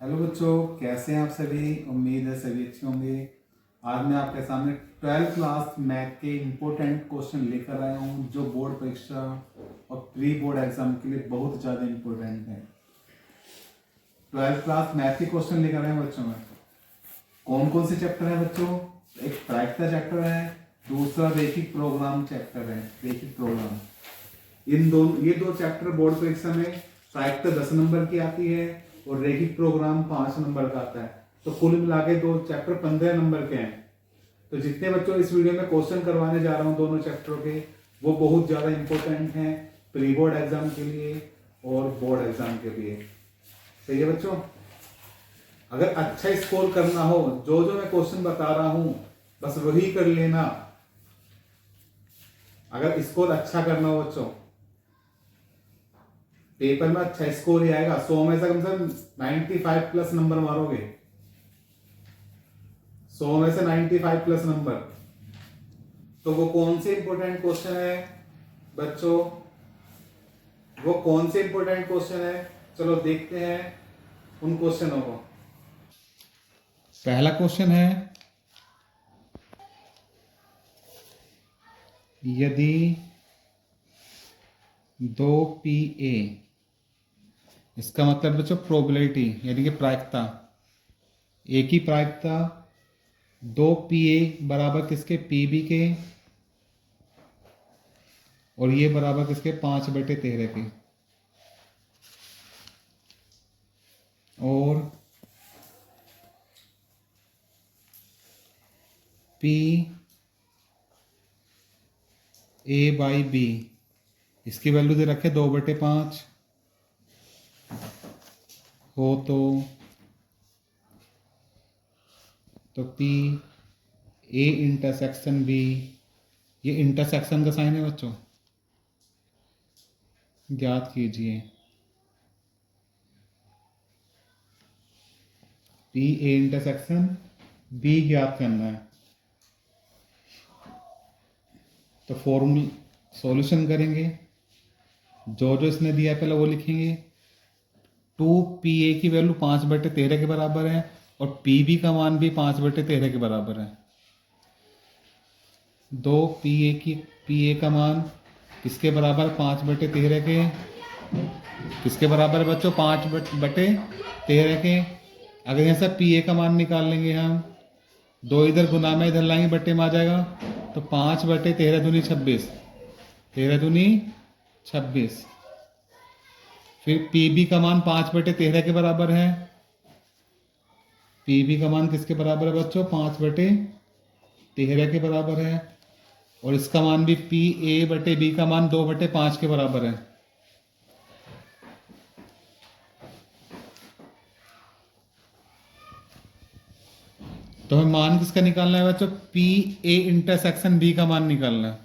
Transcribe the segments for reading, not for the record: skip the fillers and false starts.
Hello बच्चों, कैसे हैं आप सभी। उम्मीद है सभी अच्छे होंगे। आज मैं आपके सामने 12th क्लास मैथ के इम्पोर्टेंट क्वेश्चन लेकर आया हूं जो बोर्ड परीक्षा और प्री बोर्ड एग्जाम के लिए बहुत ज़्यादा इम्पोर्टेंट है। 12th क्लास मैथ के क्वेश्चन लेकर आए हैं बच्चों में। कौन कौन से चैप्टर हैं बच्चों? एक प्रायिकता चैप्टर है, दूसरा रैखिक प्रोग्राम चैप्टर है। रैखिक प्रोग्राम, ये दो चैप्टर बोर्ड परीक्षा में प्रायिकता 10 नंबर की आती है और रैखिक प्रोग्राम 5 नंबर का आता है। तो कुल मिला के दो चैप्टर 15 नंबर के हैं। तो जितने बच्चों इस वीडियो में क्वेश्चन करवाने जा रहा हूँ दोनों चैप्टरों के, वो बहुत ज्यादा इंपॉर्टेंट हैं प्री बोर्ड एग्जाम के लिए और बोर्ड एग्जाम के लिए। सही है बच्चों। अगर अच्छा स्कोर करना हो, जो जो मैं क्वेश्चन बता रहा हूं बस वही कर लेना। अगर स्कोर अच्छा करना हो बच्चों, पेपर में अच्छा स्कोर ही आएगा। 100 में से कम 95 प्लस नंबर मारोगे। 100 में से 95 प्लस नंबर। तो वो कौन से इंपॉर्टेंट क्वेश्चन है बच्चों? वो कौन से इंपॉर्टेंट क्वेश्चन है, चलो देखते हैं उन क्वेश्चनों को। पहला क्वेश्चन है, यदि 2PA, इसका मतलब बच्चों प्रोबेबिलिटी यानी कि प्रायिकता, ए की प्रायिकता 2PA बराबर किसके? PB के, और ये बराबर किसके? 5/13 के। और PA/B, इसकी वैल्यू दे रखे 2/5 हो तो PA इंटरसेक्शन B, ये इंटरसेक्शन का साइन है बच्चों, ज्ञात कीजिए। PA इंटरसेक्शन B ज्ञात करना है। तो फॉर्मूला सॉल्यूशन करेंगे, जो जो इसने दिया है पहले वो लिखेंगे। 2PA की वैल्यू 5/13 के बराबर है और PB का मान भी 5/13 के बराबर है। 2PA का मान किसके बराबर? 5/13 के। किसके बराबर है बच्चों? 5/13 के। अगर यहाँ से PA का मान निकाल लेंगे हम, 2 इधर गुना में इधर लाएंगे, बट्टे में आ जाएगा। तो 5/13 दूनी 26, 13 दूनी 26। फिर PB का मान 5/13 के बराबर है। PB का मान किसके बराबर है बच्चों? 5/13 के बराबर है। और इसका मान भी PA/B का मान 2/5 के बराबर है। तो हमें मान किसका निकालना है बच्चों? PA इंटरसेक्शन B का मान निकालना है।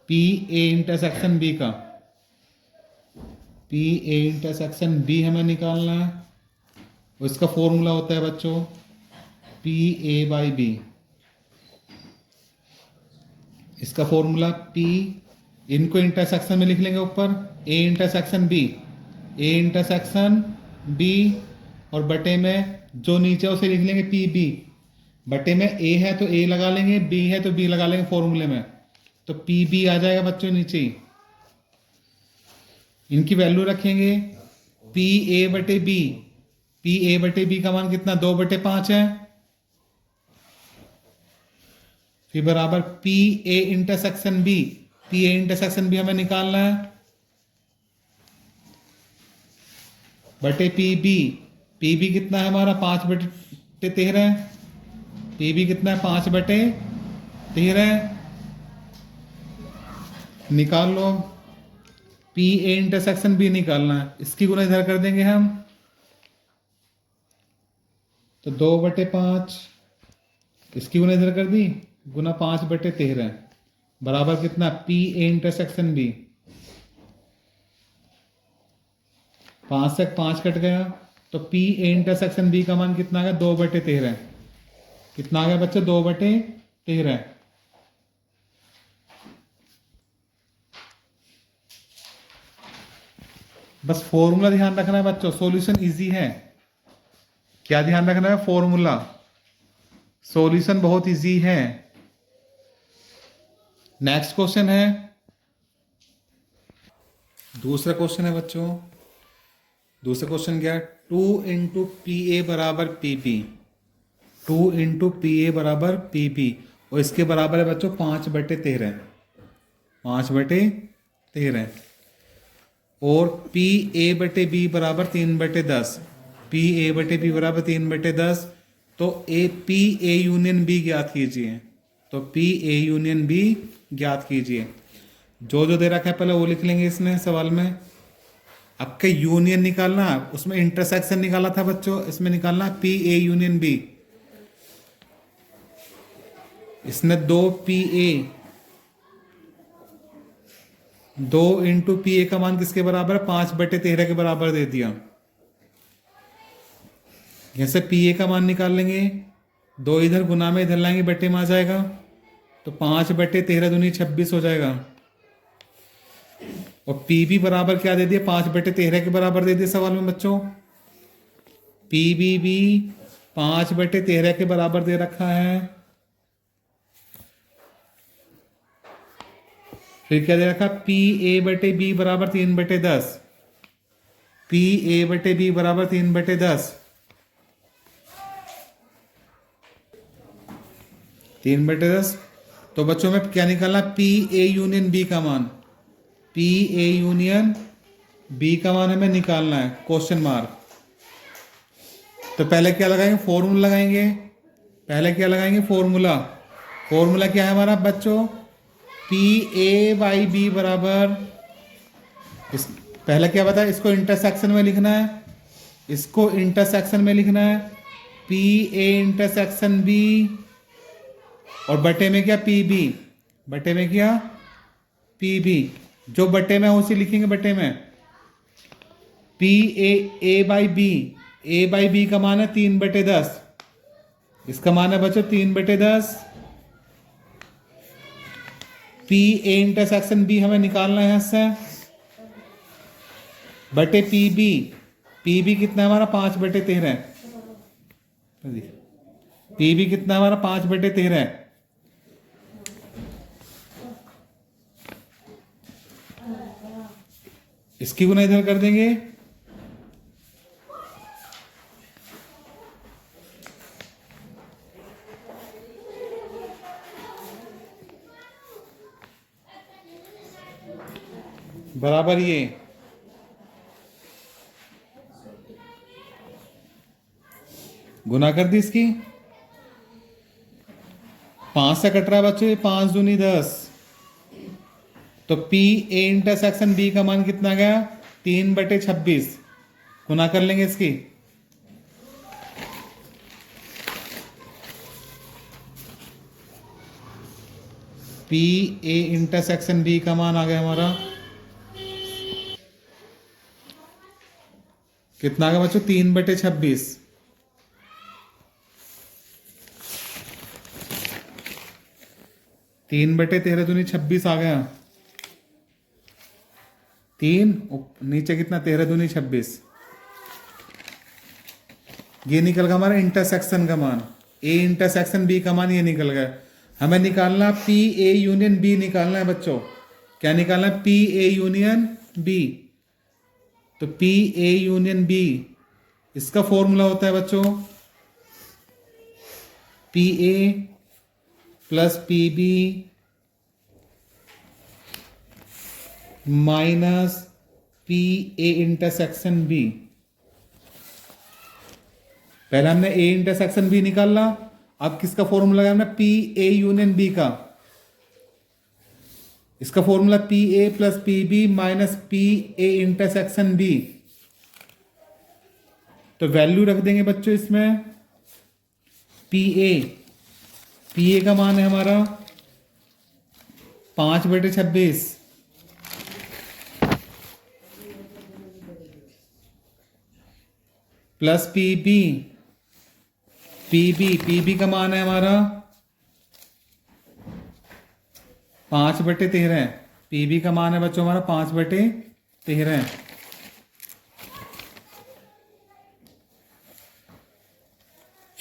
PA इंटरसेक्शन B का, PA इंटरसेक्शन B हमें निकालना है। और इसका फॉर्मूला होता है बच्चों PA/B। इसका फॉर्मूला P, इनको इंटरसेक्शन में लिख लेंगे ऊपर, A intersection B, A intersection B, और बटे में जो नीचे उसे लिख लेंगे PB। बटे में A है तो A लगा लेंगे, B है तो B लगा लेंगे फॉर्मूले में। तो PB आ जाएगा बच्चों नीचे ही। इनकी वैल्यू रखेंगे PA/B। PA/B का मान कितना? 2/5 है। फिर बराबर PA intersection B। PA intersection B हमें निकालना है बटे PB। PB कितना है हमारा? 5/13। PB कितना है? 5/13। निकाल लो। PA इंटरसेक्शन B निकालना है, इसकी गुना इधर कर देंगे हम। तो 2/5, इसकी गुना इधर कर दी, गुना 5/13 बराबर कितना? PA intersection B। 5 से 5 कट गया तो PA इंटरसेक्शन B का मान कितना आ गया? 2/13। कितना आ गया बच्चे? 2/13। बस फॉर्मूला ध्यान रखना है बच्चों, सॉल्यूशन इजी है। क्या ध्यान रखना है? फॉर्मूला। सॉल्यूशन बहुत इजी है। नेक्स्ट क्वेश्चन है, दूसरा क्वेश्चन है बच्चों। दूसरा क्वेश्चन क्या है? 2 इंटू पी ए बराबर P B. 2 into P A बराबर पी बी, और इसके बराबर है बच्चों 5/13। 5/13। और पी ए बटे बी बराबर 3/10। पी ए बटे बी बराबर 3/10। तो A P A union B ज्ञात कीजिए। तो पी ए यूनियन बी ज्ञात कीजिए। जो जो दे रखा है पहले वो लिख लेंगे इसमें सवाल में। आपके यूनियन निकालना, उसमें इंटरसेक्शन निकाला था बच्चों, इसमें निकालना पी ए यूनियन बी। इसने 2 P A, 2 into P A का मान किसके बराबर है? 5/13 के बराबर दे दिया। जैसे पी ए का मान निकाल लेंगे, 2 इधर गुना में इधर लाएंगे, बटे में आ जाएगा। तो 5/13 दूनी 26 हो जाएगा। और पी बी बराबर क्या दे दिया? 5/13 के बराबर दे दिया सवाल में बच्चों। पी बी भी 5/13 के बराबर दे रखा है। फिर क्या दे रखा? पी ए बटे बी बराबर 3/10। पी ए बटे बी बराबर 3/10। 3/10। तो बच्चों में क्या निकालना? पी ए यूनियन बी का मान। पी ए यूनियन बी का मान हमें निकालना है, क्वेश्चन मार्क। तो पहले क्या लगाएंगे? फॉर्मूला लगाएंगे। पहले क्या लगाएंगे? फॉर्मूला। फॉर्मूला क्या है हमारा बच्चों? पी ए बाई बी बराबर, इस पहले क्या बताया? इसको इंटरसेक्शन में लिखना है। इसको इंटरसेक्शन में लिखना है। पी ए इंटरसेक्शन बी, और बटे में क्या? P B. बटे में क्या? P B. जो बटे में उसी लिखेंगे बटे में। P A by B. A by B का मान है 3/10। इसका मान है बच्चों 3/10। पी ए इंटरसेक्शन बी हमें निकालना है यहां से, बटे पी बी। पी बी कितना है हमारा? 5/13। पी बी कितना है हमारा? 5/13। इसकी गुना इधर कर देंगे। बराबर ये गुना कर दी इसकी। 5 से कट रहा है बच्चों, 5 दूनी 10। तो पी ए इंटरसेक्शन बी का मान कितना गया? 3/26। गुना कर लेंगे इसकी। पी ए इंटरसेक्शन बी का मान आ गया हमारा कितना आ गया बच्चों? 3/26। 3/13 दूनी 26 आ गया। 3 नीचे कितना? 13 दूनी 26। ये निकल गया हमारा इंटरसेक्शन का मान। ए इंटरसेक्शन बी का मान ये निकल गया। हमें निकालना पी ए यूनियन बी निकालना है बच्चों। क्या निकालना है? P A union B. तो पी ए यूनियन बी, इसका फॉर्मूला होता है बच्चों P A plus P B minus P A intersection B. पहले हमने ए इंटरसेक्शन बी निकाला, अब किसका फॉर्मूला लगाया हमने? पी ए यूनियन बी का। इसका formula P A plus P B minus P A intersection B. तो वैल्यू रख देंगे बच्चों इसमें। पी ए का मान है हमारा 5/26 प्लस पी बी का मान है हमारा 5/13। पी बी का मान है बच्चों हमारा 5/13।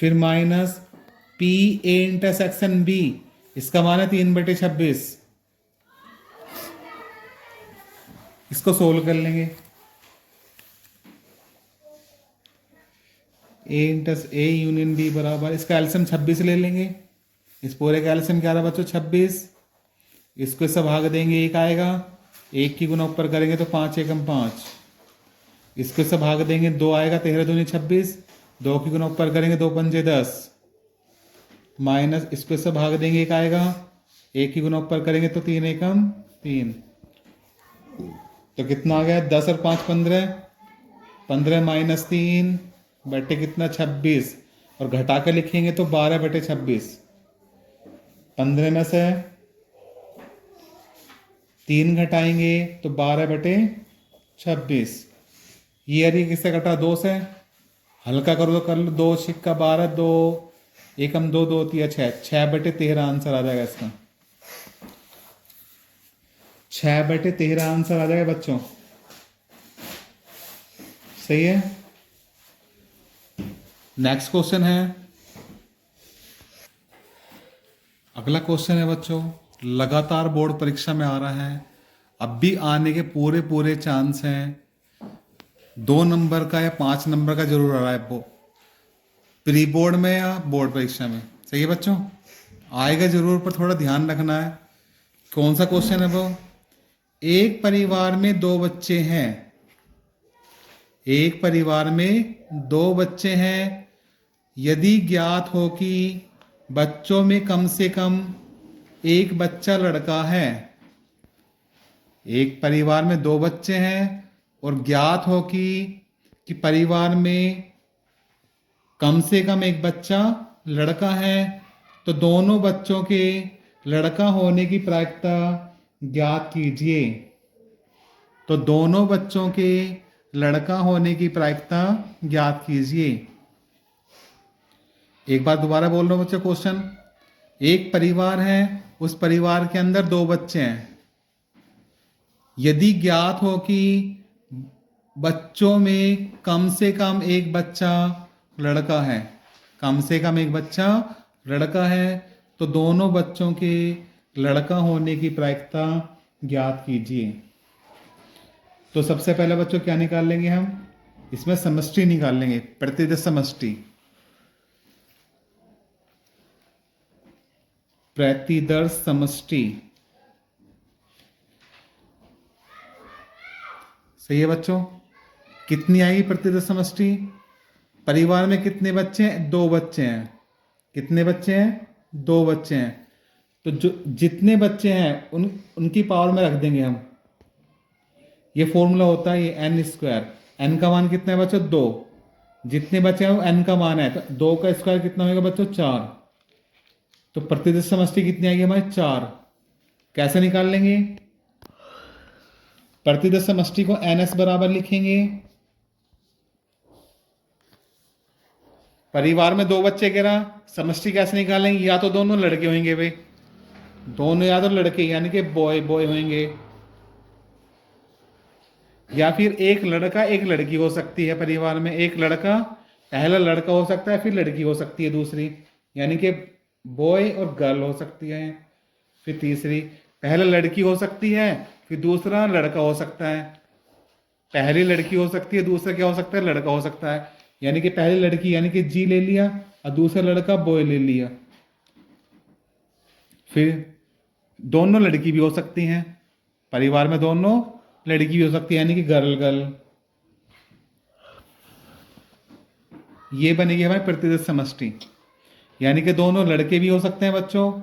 फिर minus P A intersection B, इसका मान है 3/26। इसको सोल्व कर लेंगे। ए यूनियन बी बराबर, इसका एलसीएम 26 ले लेंगे। इस पूरे का एलसीएम क्या रहा बच्चों 26। इसको इससे भाग देंगे, एक आएगा, एक की गुना ऊपर करेंगे तो 5 एकम 5। इसको इससे भाग देंगे, 2 आएगा, 13 दूनी 26, 2 की गुना ऊपर करेंगे 2 पंजे 10, माइनस इसको इससे भाग देंगे, एक आएगा, एक की गुना ऊपर करेंगे तो 3 एकम 3। तो कितना आ गया 10 और 5 15, 15 माइनस 3 बटे कितना 26, और घटा कर लिखेंगे तो 12/26। 15 में से 3 घटाएंगे तो 12/26। ये यदि किससे घटा 2 से, हल्का करो तो कर लो, 2 छिक्का 12, 2 एकम 2, 2 तिया 6, 6/13 आंसर आ जाएगा इसका। 6/13 आंसर आ जाएगा बच्चों, सही है। नेक्स्ट क्वेश्चन है, अगला क्वेश्चन है बच्चों, लगातार बोर्ड परीक्षा में आ रहा है, अब भी आने के पूरे पूरे चांस हैं। 2 नंबर का या 5 नंबर का जरूर आ रहा है, वो प्री बोर्ड में या बोर्ड परीक्षा में, सही है बच्चों, आएगा जरूर, पर थोड़ा ध्यान रखना है। कौन सा क्वेश्चन है वो, एक परिवार में 2 बच्चे हैं, एक परिवार में 2 बच्चे हैं, यदि ज्ञात हो कि बच्चों में कम से कम एक बच्चा लड़का है। एक परिवार में 2 बच्चे हैं और ज्ञात हो कि परिवार में कम से कम एक बच्चा लड़का है, तो दोनों बच्चों के लड़का होने की प्रायिकता ज्ञात कीजिए। तो दोनों बच्चों के लड़का होने की प्रायिकता ज्ञात कीजिए। एक बार दोबारा बोल रहा हूं बच्चों क्वेश्चन, एक परिवार है, उस परिवार के अंदर 2 बच्चे हैं, यदि ज्ञात हो कि बच्चों में कम से कम एक बच्चा लड़का है, कम से कम एक बच्चा लड़का है, तो दोनों बच्चों के लड़का होने की प्रायिकता ज्ञात कीजिए। तो सबसे पहले बच्चों क्या निकाल लेंगे हम, इसमें समष्टि निकाल लेंगे, प्रतिदश समष्टि, प्रतिदर्श समष्टि, सही है बच्चों। कितनी आएगी प्रतिदर्श समष्टि, परिवार में कितने बच्चे हैं, 2 बच्चे हैं, कितने बच्चे हैं, 2 बच्चे हैं, तो जो जितने बच्चे हैं उनकी पावर में रख देंगे हम। ये फॉर्मूला होता है, ये n², n का मान कितना है बच्चों 2, जितने बच्चे हैं वो n का मान है, तो 2 का स्क्वायर कितना होगा बच्चों 4, तो प्रतिदर्श समष्टि कितनी आएगी हमारी 4। कैसे निकाल लेंगे, प्रतिदर्श समष्टि को ns बराबर लिखेंगे, परिवार में 2 बच्चे कह रहा, समष्टि कैसे निकालेंगे, या तो दोनों लड़के होंगे भाई, दोनों या तो लड़के यानी कि बॉय बॉय होंगे, या फिर एक लड़का एक लड़की हो सकती है। परिवार में एक लड़का, पहला लड़का हो सकता है, फिर लड़की हो सकती है दूसरी, यानी कि बॉय और गर्ल हो सकती है। फिर तीसरी, पहला लड़की हो सकती है, फिर दूसरा लड़का हो सकता है। पहली लड़की हो सकती है, दूसरा क्या हो सकता है, लड़का हो सकता है। यानी कि पहली लड़की यानी कि जी ले लिया और दूसरा लड़का बॉय ले लिया। फिर दोनों लड़की भी हो सकती हैं, परिवार में दोनों लड़की भी हो सकती है, यानी कि गर्ल गर्ल। ये बनेगी हमारी प्रतिदर्श समष्टि, यानी कि दोनों लड़के भी हो सकते हैं बच्चों,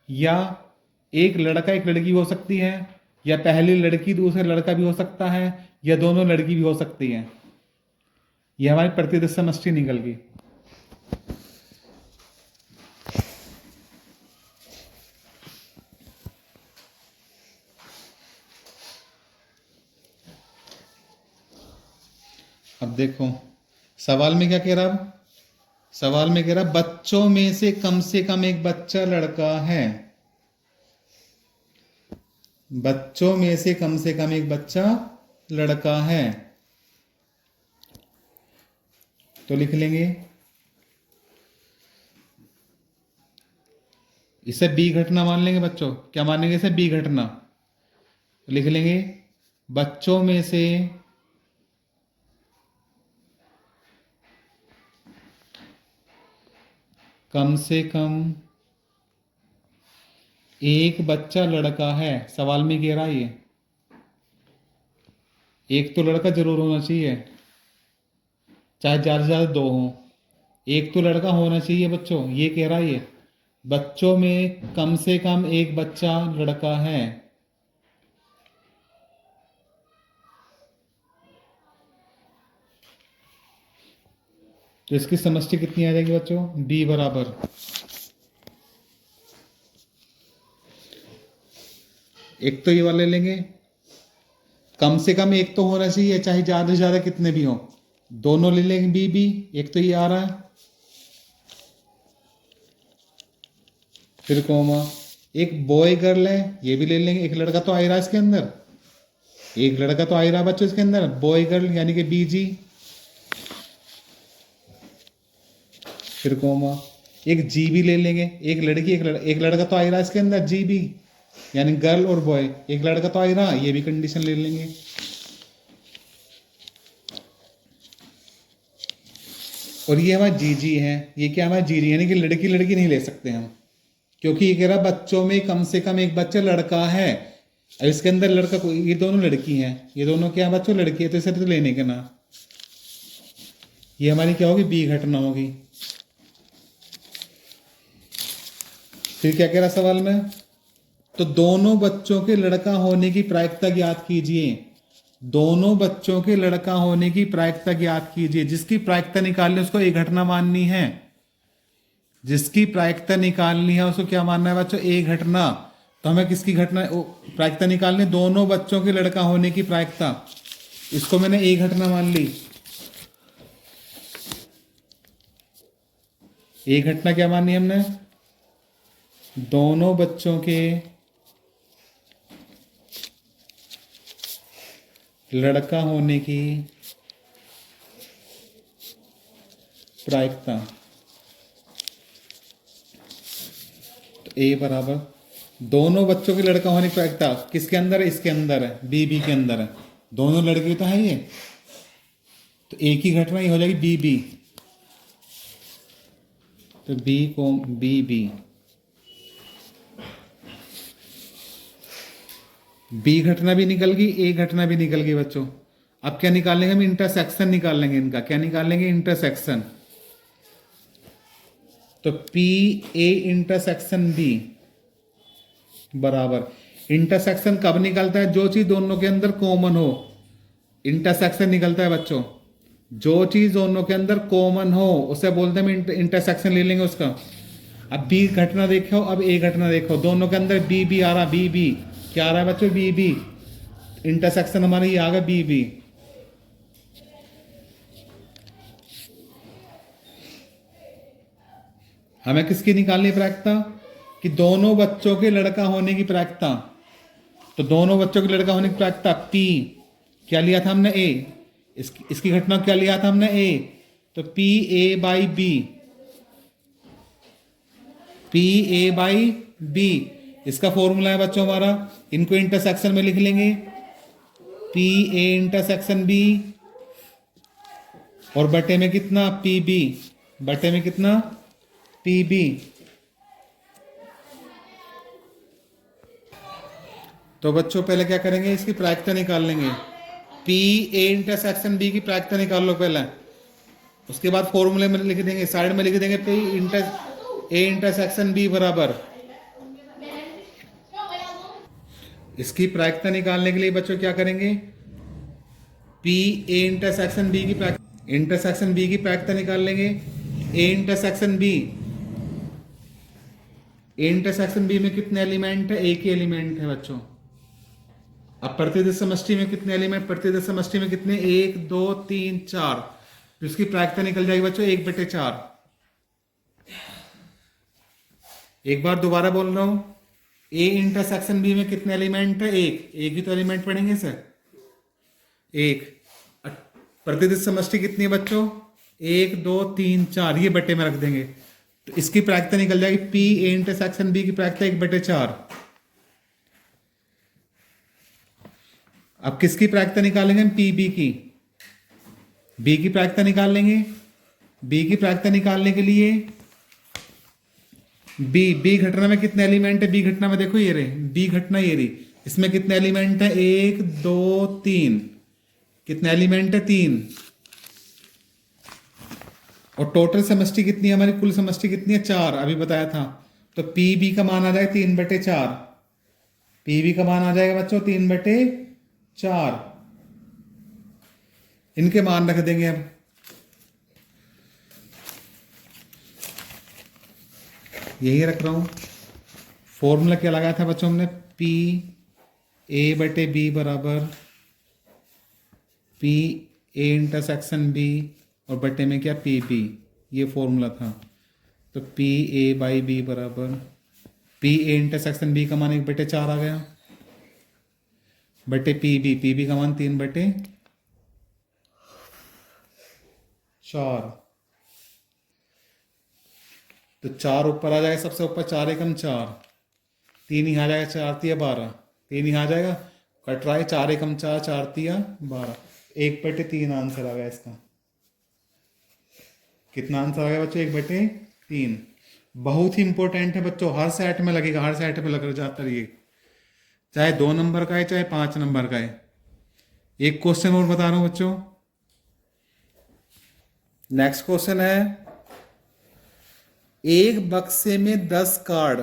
या एक लड़का एक लड़की हो सकती है, या पहली लड़की दूसरा लड़का भी हो सकता है, या दोनों लड़की भी हो सकती है। यह हमारी प्रतिदर्श समष्टि निकल गई। अब देखो सवाल में क्या कह रहा, सवाल में कह रहा बच्चों में से कम एक बच्चा लड़का है, बच्चों में से कम एक बच्चा लड़का है। तो लिख लेंगे इसे बी घटना मान लेंगे बच्चों। क्या मानेंगे इसे? बी घटना। लिख लेंगे बच्चों में से कम से कम एक बच्चा लड़का है। सवाल में कह रहा है ये एक तो लड़का जरूर होना चाहिए, चाहे ज्यादा से ज्यादा दो हो। एक तो लड़का होना चाहिए बच्चों, ये कह रहा है ये बच्चों में कम से कम एक बच्चा लड़का है। तो इसकी समष्टि कितनी आ जाएगी बच्चों? b बराबर एक तो ये वाले लेंगे, कम से कम एक तो होना चाहिए, चाहे ज्यादा से ज्यादा कितने भी हो। दोनों ले लेंगे बी बी, एक तो ये आ रहा है, फिर कोमा एक बॉय गर्ल है, ये भी ले लेंगे। एक लड़का तो आ ही रहा है इसके अंदर, एक लड़का तो आ ही रहा है बच्चों इसके अंदर, बॉय गर्ल यानी कि बीजी, फिर कोमा एक जी भी ले लेंगे। एक लड़की एक लड़का तो आ ही रहा है इसके अंदर, जी भी यानी गर्ल और बॉय, एक लड़का तो आ ही रहा, ये भी कंडीशन ले लेंगे। और ये हमारा जी जी है, ये क्या हमारा जी जी यानी कि लड़की लड़की नहीं ले सकते हम, क्योंकि ये कह रहा बच्चों में कम से कम एक बच्चा लड़का है। अब इसके अंदर लड़का कोई, ये दोनों लड़की हैं, ये दोनों क्या बच्चों लड़की है, तो इसे तो लेने के ना। ये हमारी क्या होगी? बी घटना होगी। फिर क्या कह रहा सवाल में? तो दोनों बच्चों के लड़का होने की प्रायिकता ज्ञात कीजिए। दोनों बच्चों के लड़का होने की प्रायिकता ज्ञात कीजिए। जिसकी प्रायिकता निकालनी है उसको एक घटना माननी है, जिसकी प्रायिकता निकालनी है उसको क्या मानना है बच्चों? एक घटना। तो हमें किसकी घटना प्रायिकता निकालनी? दोनों बच्चों के लड़का होने की प्रायिकता, इसको मैंने एक घटना मान ली। एक घटना क्या मानी हमने? दोनों बच्चों के लड़का होने की प्रायिकता। तो ए बराबर दोनों बच्चों के लड़का होने की प्रायिकता किसके अंदर है? इसके अंदर है, बी बी के अंदर है। दोनों लड़के तो है ये, तो एक ही घटना ही हो जाएगी बी बी। तो बी को बी बी, बी घटना भी निकल गई, ए घटना भी निकल गई बच्चों। अब क्या निकालेंगे हम? इंटरसेक्शन निकाल लेंगे इनका। क्या निकालेंगे? इंटरसेक्शन। तो पी ए इंटरसेक्शन बी बराबर इंटरसेक्शन कब निकलता है? जो चीज दोनों के अंदर कॉमन हो, इंटरसेक्शन निकलता है बच्चों। जो चीज दोनों के अंदर कॉमन हो उसे बोलते हैं इंटरसेक्शन, ले लेंगे उसका। अब बी घटना देखो, अब ए घटना देखो, दोनों के अंदर बी बी आ रहा, बी बी क्या आ रहा है बच्चों? B B. इंटरसेक्शन हमारे ये आ गया बी बी। हमें किसकी निकालनी प्रायिकता? कि दोनों बच्चों के लड़का होने की प्रायिकता। तो दोनों बच्चों के लड़का होने की प्रायिकता पी, क्या लिया था हमने? ए। इसकी घटना क्या लिया था हमने? ए। तो P A by B, P A by B इसका फॉर्मूला है बच्चों हमारा। इनको इंटरसेक्शन में लिख लेंगे, पी ए इंटरसेक्शन बी, और बटे में कितना? पी बी, बटे में कितना? P B. तो बच्चों पहले क्या करेंगे? इसकी प्रायिकता निकाल लेंगे। पी ए इंटरसेक्शन बी की प्रायिकता निकाल लो पहले, उसके बाद फॉर्मूले में लिख देंगे, साइड में लिख देंगे पी ए इंटरसेक्शन बी बराबर। इसकी प्रायिकता निकालने के लिए बच्चों क्या करेंगे? पी ए इंटरसेक्शन बी की इंटरसेक्शन बी की प्रायिकता निकाल लेंगे। A intersection B, A intersection B में कितने एलिमेंट है? एक ही एलिमेंट है बच्चों। अब प्रतिदिश समष्टि में कितने एलिमेंट? प्रतिदिश समष्टि में कितने? 1 2 3 4। तो इसकी प्रायिकता निकल जाएगी बच्चों 1/4। एक बार दोबारा बोल रहा हूं, ए इंटरसेक्शन बी में कितने एलिमेंट है? एक ही तो एलिमेंट पढ़ेंगे सर, एक। प्रतिदिश समष्टि कितनी है बच्चों? 1 2 3 4, ये बट्टे में रख देंगे। तो इसकी प्रायिकता निकल जाएगी पी ए इंटरसेक्शन बी की प्रायिकता 1/4। अब किसकी प्रायिकता निकालेंगे हम? पी बी की। बी की प्रायिकता निकाल लेंगे। बी की प्रायिकता निकालने के लिए बी घटना में कितने एलिमेंट है? बी घटना में देखो ये रहे, बी घटना ये रही, इसमें कितने एलिमेंट है? 1 2 3। कितने एलिमेंट है? 3। और टोटल समष्टि कितनी है हमारी? कुल समष्टि कितनी है? 4, अभी बताया था। तो पी बी का मान आ जाएगा 3/4। पी बी का मान आ जाएगा बच्चों 3/4। इनके मान रख देंगे अब। यही रख रहा हूं। फॉर्मूला क्या लगाया था बच्चों हमने? पी ए बटे बी बराबर पी ए इंटरसेक्शन बी और बटे में क्या? P B. ये फॉर्मूला था। तो पी ए बाई बी बराबर पी ए इंटरसेक्शन बी का मान 1/4 आ गया, बटे पी बी का मान 3/4। तो 4 ऊपर आ जाएगा, सबसे ऊपर 4 एकम 4, 3 ही आ जाएगा, 4 तिया 12, 3 ही आ जाएगा, कट रहा है 4 एकम 4, 4 तिया 12, 1/3 आंसर आ गया इसका। कितना आंसर आ गया बच्चों? 1/3। बहुत ही इंपॉर्टेंट है बच्चों, हर सेट में लगेगा, हर सेट में लग जाता है ये, चाहे 2 नंबर का है चाहे 5 नंबर का है। एक क्वेश्चन और बता रहा हूं बच्चों। नेक्स्ट क्वेश्चन है, एक बक्से में 10 कार्ड,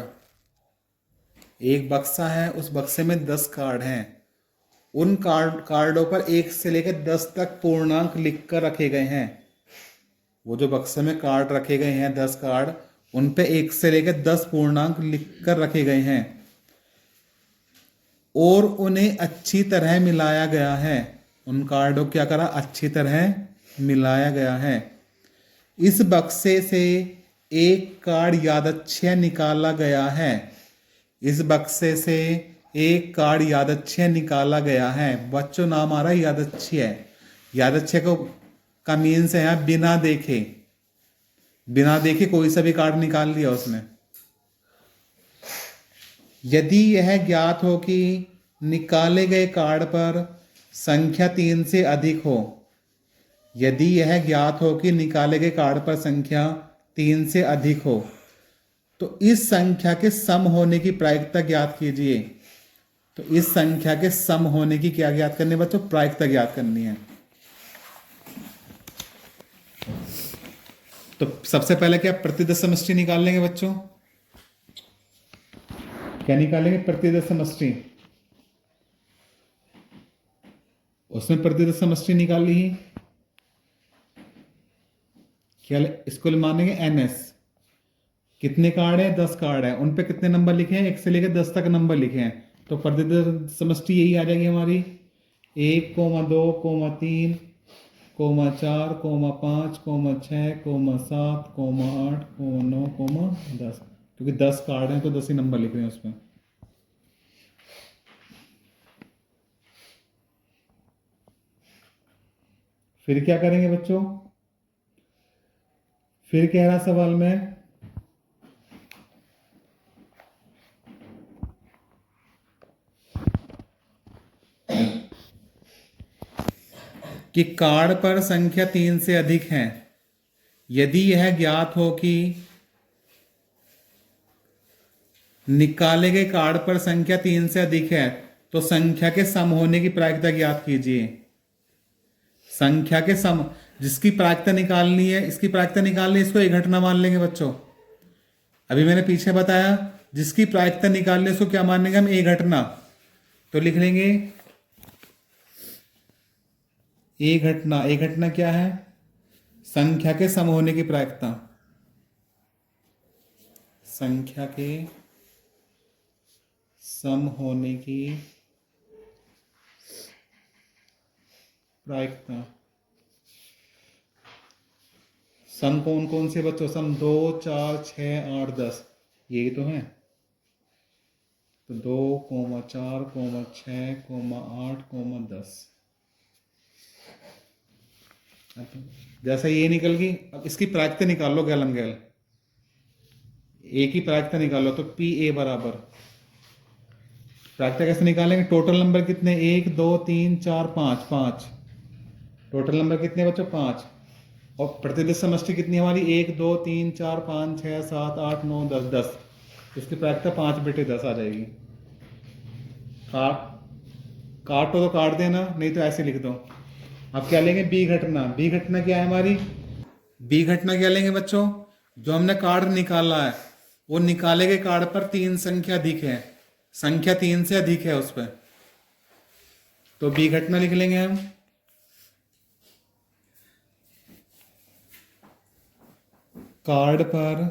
एक बक्सा है, उस बक्से में 10 कार्ड हैं। उन कार्डों पर 1 से लेकर 10 तक पूर्णांक लिखकर रखे गए हैं। वो जो बक्से में कार्ड रखे गए हैं 10 कार्ड, उन पे 1 से लेकर 10 पूर्णांक लिखकर रखे गए हैं और उन्हें अच्छी तरह मिलाया गया है। उन कार्डों को क्या करा? अच्छी तरह मिलाया गया है। इस बक्से से एक कार्ड यादच्छय निकाला गया है। इस बक्से से एक कार्ड यादच्छय निकाला गया है। बच्चों नाम आ रहा है यादच्छय। यादच्छय को का मीन्स है यहाँ बिना देखे, बिना देखे कोई सा भी कार्ड निकाल लिया उसने। यदि यह ज्ञात हो कि निकाले गए कार्ड पर संख्या 3 से अधिक हो, यदि यह ज्ञात हो कि निकाले गए कार्ड पर संख्या 3 से अधिक हो, तो इस संख्या के सम होने की प्रायिकता ज्ञात कीजिए। तो इस संख्या के सम होने की क्या ज्ञात करनी है बच्चों? प्रायिकता ज्ञात करनी है। तो सबसे पहले क्या प्रतिदश समष्टि निकाल लेंगे बच्चों? क्या निकालेंगे? प्रतिदश समष्टि। उसमें प्रतिदश समष्टि निकाल ली ही, क्या इसको मानेंगे NS। कितने कार्ड है? 10 कार्ड है, उन पे कितने नंबर लिखे हैं? 1 से लेकर 10 तक नंबर लिखे हैं। तो प्रतिदश समष्टि यही आ जाएगी हमारी, 1, 2, 3, 4, 5, 6, 7, 8, 9, 10। क्योंकि 10 कार्ड हैं तो 10 ही नंबर लिख रहे हैं उसमें। फिर क्या करेंगे बच्चों? फिर कह रहा सवाल में कि कार्ड पर संख्या 3 से अधिक है। यदि यह ज्ञात हो कि निकाले गए कार्ड पर संख्या 3 से अधिक है, तो संख्या के सम होने की प्रायिकता ज्ञात कीजिए। संख्या के सम, जिसकी प्रायिकता निकालनी है, इसकी प्रायिकता निकालनी है, इसको एक घटना मान लेंगे बच्चों। अभी मैंने पीछे बताया, जिसकी प्रायिकता निकालनी है उसको क्या मानेंगे हम? एक घटना। तो लिख लेंगे एक घटना। एक घटना क्या है? संख्या के सम होने की प्रायिकता। संख्या के सम होने की प्रायिकता। सम कौन कौन से बच्चों? सम 2, 4, 6, 8, 10, यही तो है। तो 2, 4, 6, 8, 10। जैसा ये निकल गई, अब इसकी प्रायिकता निकाल लो गैलम गैल। ए की प्रायिकता निकालो तो पी ए बराबर, प्रायिकता कैसे निकालेंगे, टोटल नंबर कितने, 1 2 3 4 5, 5 टोटल नंबर कितने बच्चों, 5, और प्रतिदिन समष्टि कितनी हमारी, 1 2 3 4 5 6 7 8 9 10, 10, इसकी प्रायिकता 5/10 आ जाएगी। काट काटो तो काट देना, नहीं तो ऐसे लिख दो। अब क्या लेंगे, बी घटना, बी घटना क्या है हमारी, बी घटना क्या लेंगे बच्चों, जो हमने कार्ड निकाला है वो निकाले गए कार्ड पर 3 संख्या अधिक है, संख्या 3 से अधिक है उस पर, तो बी घटना लिख लेंगे हम। कार्ड पर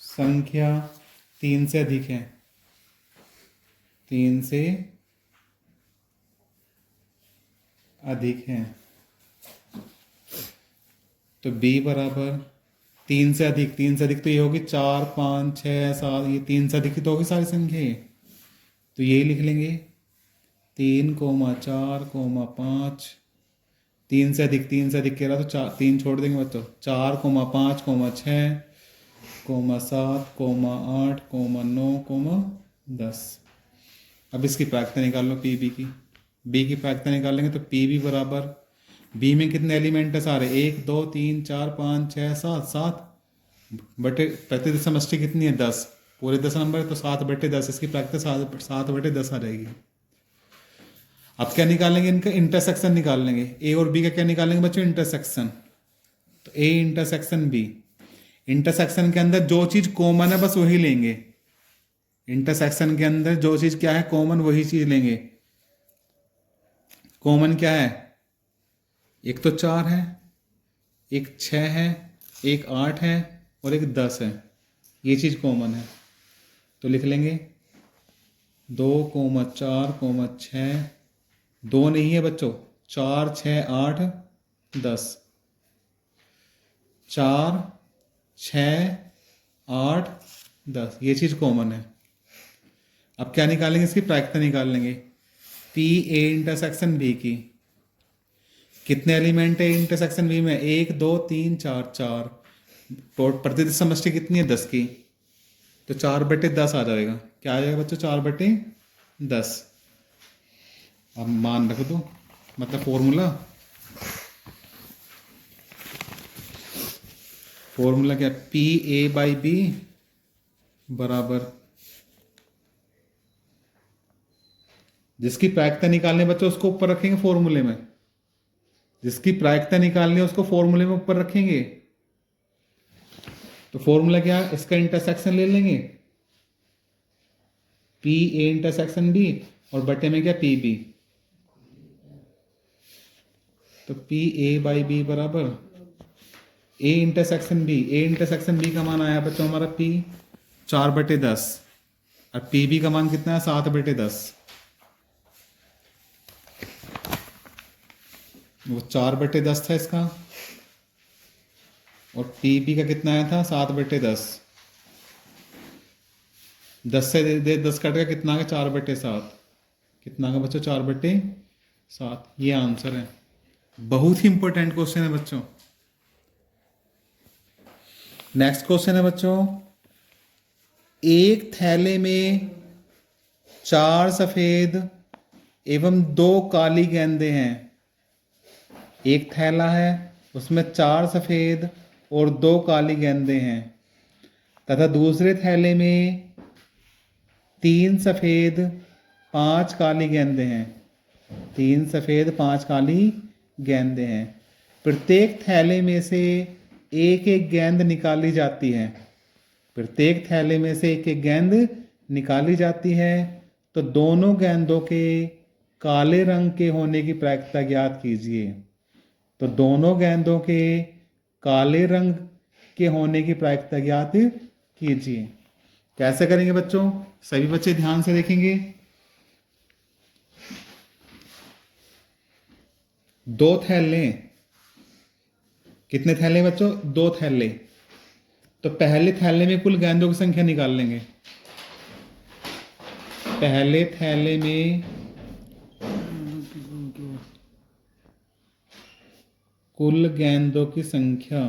संख्या 3 से अधिक है, 3 से अधिक है, तो b बराबर 3 से अधिक, 3 से अधिक तो ये होगी 4 5 6 7, ये 3 से अधिक की तो होगी सारी संख्या, तो यही लिख लेंगे 3 4 5, 3 से अधिक, 3 से अधिक कह रहा तो 4 3 छोड़ देंगे बच्चों, 4 5 6 7 8 9 10। अब इसकी प्रायिकता निकाल लो पी बी की, बी की प्रायिकता निकालेंगे तो पी बी बराबर, बी में कितने एलिमेंट है सारे, 1 2 3 4 5 6 7, 7 बटे प्रतिदिन समष्टि कितनी है, 10, पूरे 10 नंबर है तो 7/10, इसकी प्रायिकता 7/10 आ जाएगी। अब क्या निकालेंगे, इनका इंटरसेक्शन निकाल लेंगे, ए और बी का क्या निकालेंगे बच्चों, इंटरसेक्शन, तो ए इंटरसेक्शन बी, इंटरसेक्शन के अंदर जो चीज कॉमन है बस वही लेंगे, इंटरसेक्शन के अंदर जो चीज क्या है कॉमन वही चीज लेंगे। कॉमन क्या है, एक तो 4 है, एक 6 है, एक 8 है और एक 10 है, ये चीज कॉमन है, तो लिख लेंगे 2 4 6, 2 नहीं है बच्चों, 4 6 8 10, 4 6 8 10, ये चीज कॉमन है। अब क्या निकालेंगे, इसकी प्रायिकता निकाल लेंगे, पी ए इंटरसेक्शन बी की, कितने एलिमेंट है इंटरसेक्शन बी में, 1 2 3 4, 4, प्रतिदिन समष्टि कितनी है 10 की, तो 4/10 आ जाएगा, क्या आ जाएगा बच्चों, 4/10। अब मान रख दो, मतलब फॉर्मूला क्या, पी ए बाई बी बराबर, जिसकी प्रायिकता निकालने बच्चों उसको ऊपर रखेंगे फॉर्मूले में, जिसकी प्रायिकता निकालनी है उसको फॉर्मूले में ऊपर रखेंगे, तो फॉर्मूला क्या है, इसका इंटरसेक्शन ले लेंगे, पी ए इंटरसेक्शन बी, और बटे में क्या, पी बी, तो पी ए बाई बी बराबर A intersection B, A intersection B का मान आया बच्चों हमारा पी 4/10, और पी बी का मान कितना है 7/10, वो 4/10 था इसका, और पी बी का कितना आया था 7/10, 10 से 10 कट गया, कितना का 4/7, कितना का बच्चों 4/7, ये आंसर है। बहुत ही इंपॉर्टेंट क्वेश्चन है बच्चों। नेक्स्ट क्वेश्चन है बच्चों, एक थैले में 4 सफेद एवं 2 काली गेंदें हैं, एक थैला है उसमें 4 सफेद और 2 काली गेंदें हैं, तथा दूसरे थैले में 3 सफेद 5 काली गेंदें हैं, 3 सफेद 5 काली गेंदें हैं, प्रत्येक थैले में से एक एक गेंद निकाली जाती है, प्रत्येक थैले में से एक एक गेंद निकाली जाती है, तो दोनों गेंदों के काले रंग के होने की प्रायिकता ज्ञात कीजिए, तो दोनों गेंदों के काले रंग के होने की प्रायिकता ज्ञात कीजिए। कैसे करेंगे बच्चों, सभी बच्चे ध्यान से देखेंगे। 2 थैले, कितने थैले बच्चों, 2 थैले, तो पहले थैले में कुल गेंदों की संख्या निकाल लेंगे, पहले थैले में कुल गेंदों की संख्या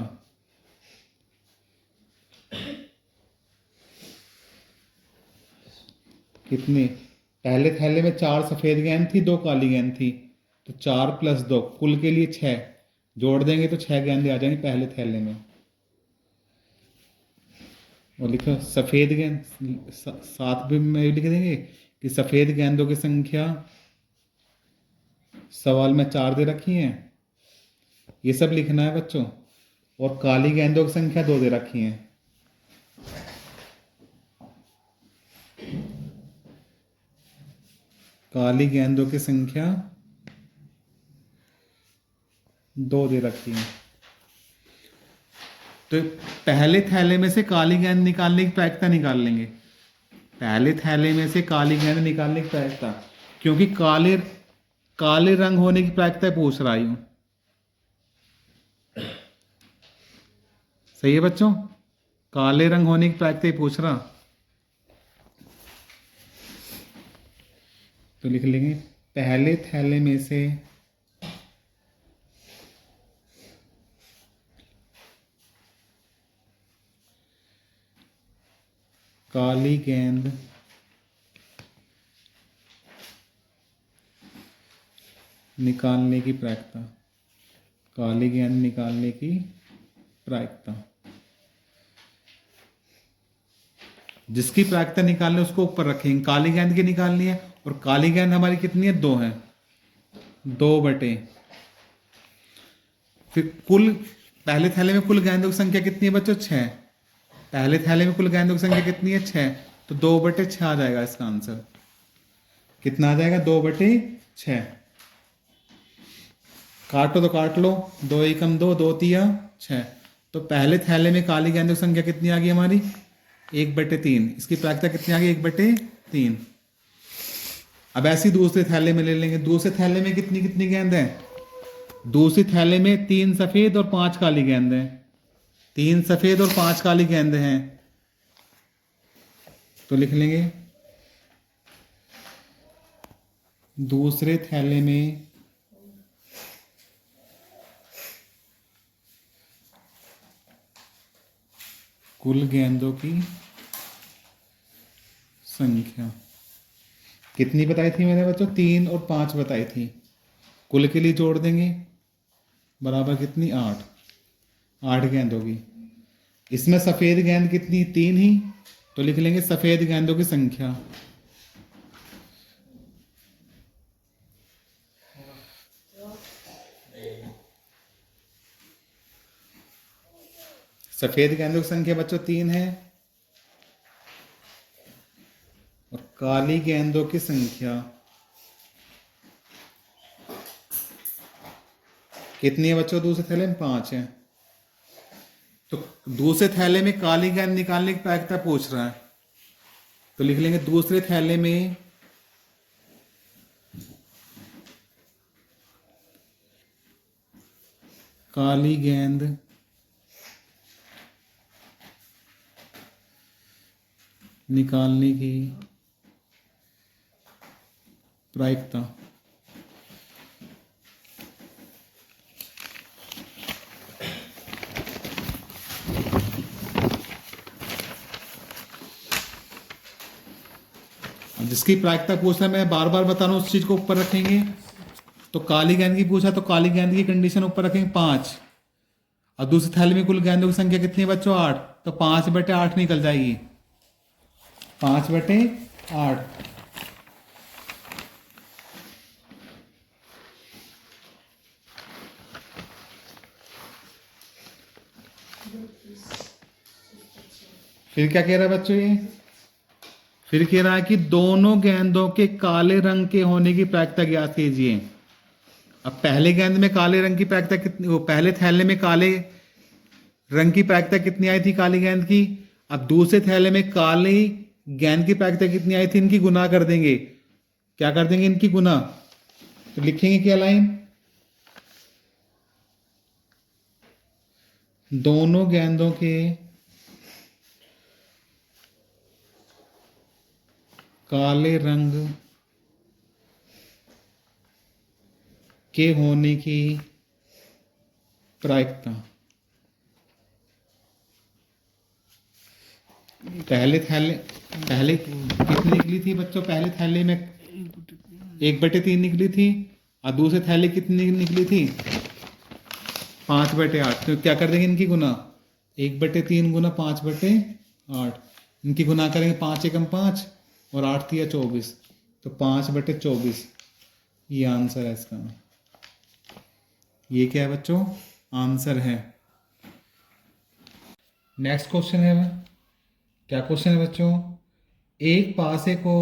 कितने, पहले थैले में 4 सफेद गेंद थी, 2 काली गेंद थी, तो 4 + 2 कुल के लिए 6, जोड़ देंगे तो 6 गेंदें आ जाएंगी पहले थैले में। और लिखो सफेद गेंद, साथ भी में लिख देंगे कि सफेद गेंदों की संख्या सवाल में 4 दे रखी है, ये सब लिखना है बच्चों। और काली गेंदों की संख्या 2 दे रखी है। काली गेंदों की संख्या 2 दे रखी है। तो पहले थैले में से काली गेंद निकालने की प्रायिकता निकाल लेंगे। पहले थैले में से काली गेंद निकालने की प्रायिकता, क्योंकि काले काले रंग होने की प्रायिकता पूछ रहा हूं। सही है बच्चों, काले रंग होने की प्रायिकता ही पूछ रहा। तो लिख लेंगे पहले थैले में से काली गेंद निकालने की प्रायिकता, काली गेंद निकालने की प्रायिकता, जिसकी प्रायिकता निकालने उसको ऊपर रखेंगे। काली गेंद की निकालनी है, और काली गेंद हमारी कितनी है, 2 है, 2 बटे, फिर कुल पहले थैले में कुल गेंदों की संख्या कितनी है बच्चों, 6। पहले थैले में कुल गेंदों की संख्या कितनी है, 6, तो 2/6 आ जाएगा इसका आंसर। कितना आ जाएगा, 2/6। काटो तो काट लो, 2 एकम 2, 2 तिया 6। तो पहले थैले में काली गेंदों की संख्या कितनी आ गई हमारी, 1/3। इसकी प्रायिकता कितनी आ गई, 1/3। अब ऐसे दूसरे थैले में ले लेंगे। दूसरे थैले में कितनी कितनी गेंद है, दूसरे थैले में 3 सफेद और 5 काली गेंद है, 3 सफेद और 5 काली गेंद हैं। तो लिख लेंगे दूसरे थैले में कुल गेंदों की संख्या कितनी बताई थी मैंने बच्चों, 3 और 5 बताई थी। कुल के लिए जोड़ देंगे, बराबर कितनी, 8, 8 गेंद होगी। इसमें सफेद गेंद कितनी, 3 ही, तो लिख लेंगे सफेद गेंदों की संख्या। सफेद गेंदों की संख्या बच्चों 3 है, और काली गेंदों की संख्या कितनी है बच्चों, दूसरे थैले में 5 है। तो दूसरे थैले में काली गेंद निकालने की प्रायिकता पूछ रहा है, तो लिख लेंगे दूसरे थैले में काली गेंद निकालने की प्रायिकता। जिसकी प्रायिकता पूछा मैं बार बार बता रहा हूं, उस चीज को ऊपर रखेंगे। तो काली गेंद की पूछा तो काली गेंद की कंडीशन ऊपर रखेंगे 5, और दूसरे थैले में कुल गेंदों की संख्या कितनी है बच्चों, 8, तो 5/8 निकल जाएगी, 5/8। फिर क्या कह रहा है बच्चों, ये फिर कह रहा है कि दोनों गेंदों के काले रंग के होने की प्रायिकता ज्ञात कीजिए। अब पहले गेंद में काले रंग की प्रायिकता कितनी, वो पहले थैले में काले रंग की प्रायिकता कितनी आई थी काली गेंद की। अब दूसरे थैले में काली गेंद की प्रायिकता कितनी आई थी, इनकी गुना कर देंगे। क्या कर देंगे, इनकी गुना। तो लिखेंगे क्या लाइन, दोनों गेंदों के काले रंग के होने की प्रायिकता। पहले कितनी निकली थी बच्चों? पहले थैले में 1/3 निकली थी और दूसरे थैले कितनी निकली थी? 5/8। तो क्या कर देंगे इनकी गुना? 1/3 गुना 5/8। इनकी गुना करेंगे 5 एकम 5 और 8 तिया 24, तो 5/24 ये आंसर है इसका। ये क्या है बच्चों? आंसर है। नेक्स्ट क्वेश्चन है, क्या क्वेश्चन है बच्चों? एक पासे को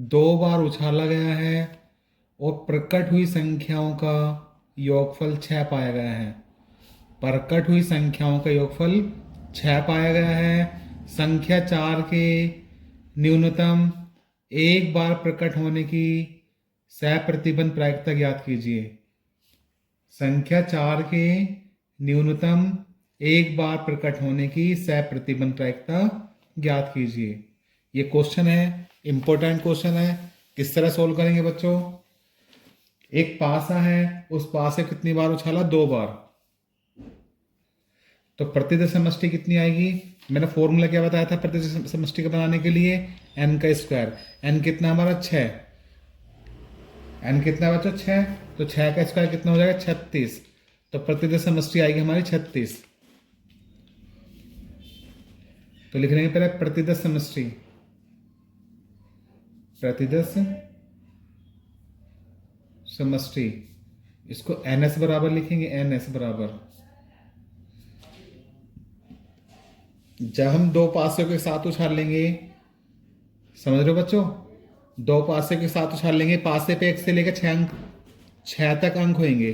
2 बार उछाला गया है और प्रकट हुई संख्याओं का योगफल 6 पाया गया है। प्रकट हुई संख्याओं का योगफल 6 पाया गया है। संख्या 4 के न्यूनतम एक बार प्रकट होने की सहप्रतिबंध प्रायिकता ज्ञात कीजिए। संख्या 4 के न्यूनतम एक बार प्रकट होने की सहप्रतिबंध प्रायिकता ज्ञात कीजिए। ये क्वेश्चन है, इंपॉर्टेंट क्वेश्चन है। किस तरह सोल्व करेंगे बच्चों? एक पासा है, उस पासे कितनी बार उछाला? 2 बार। तो प्रतिदश समष्टि कितनी आएगी? मैंने फॉर्मूला क्या बताया था प्रतिदश समष्टि को बनाने के लिए? n का स्क्वायर। n कितना हमारा? 6। n कितना बच्चों? 6। तो 6 का स्क्वायर कितना हो जाएगा? 36। तो प्रतिदश समष्टि आएगी हमारी 36। तो लिख लेंगे पहले प्रतिदश समष्टि। प्रतिदश समष्टि, इसको ns बराबर लिखेंगे। ns बराबर, जब हम 2 पासों के साथ उछाल लेंगे, समझ रहे हो बच्चों? 2 पासे के साथ उछाल लेंगे, पासे पे 1 से लेकर 6 अंक, 6 तक अंक होंगे।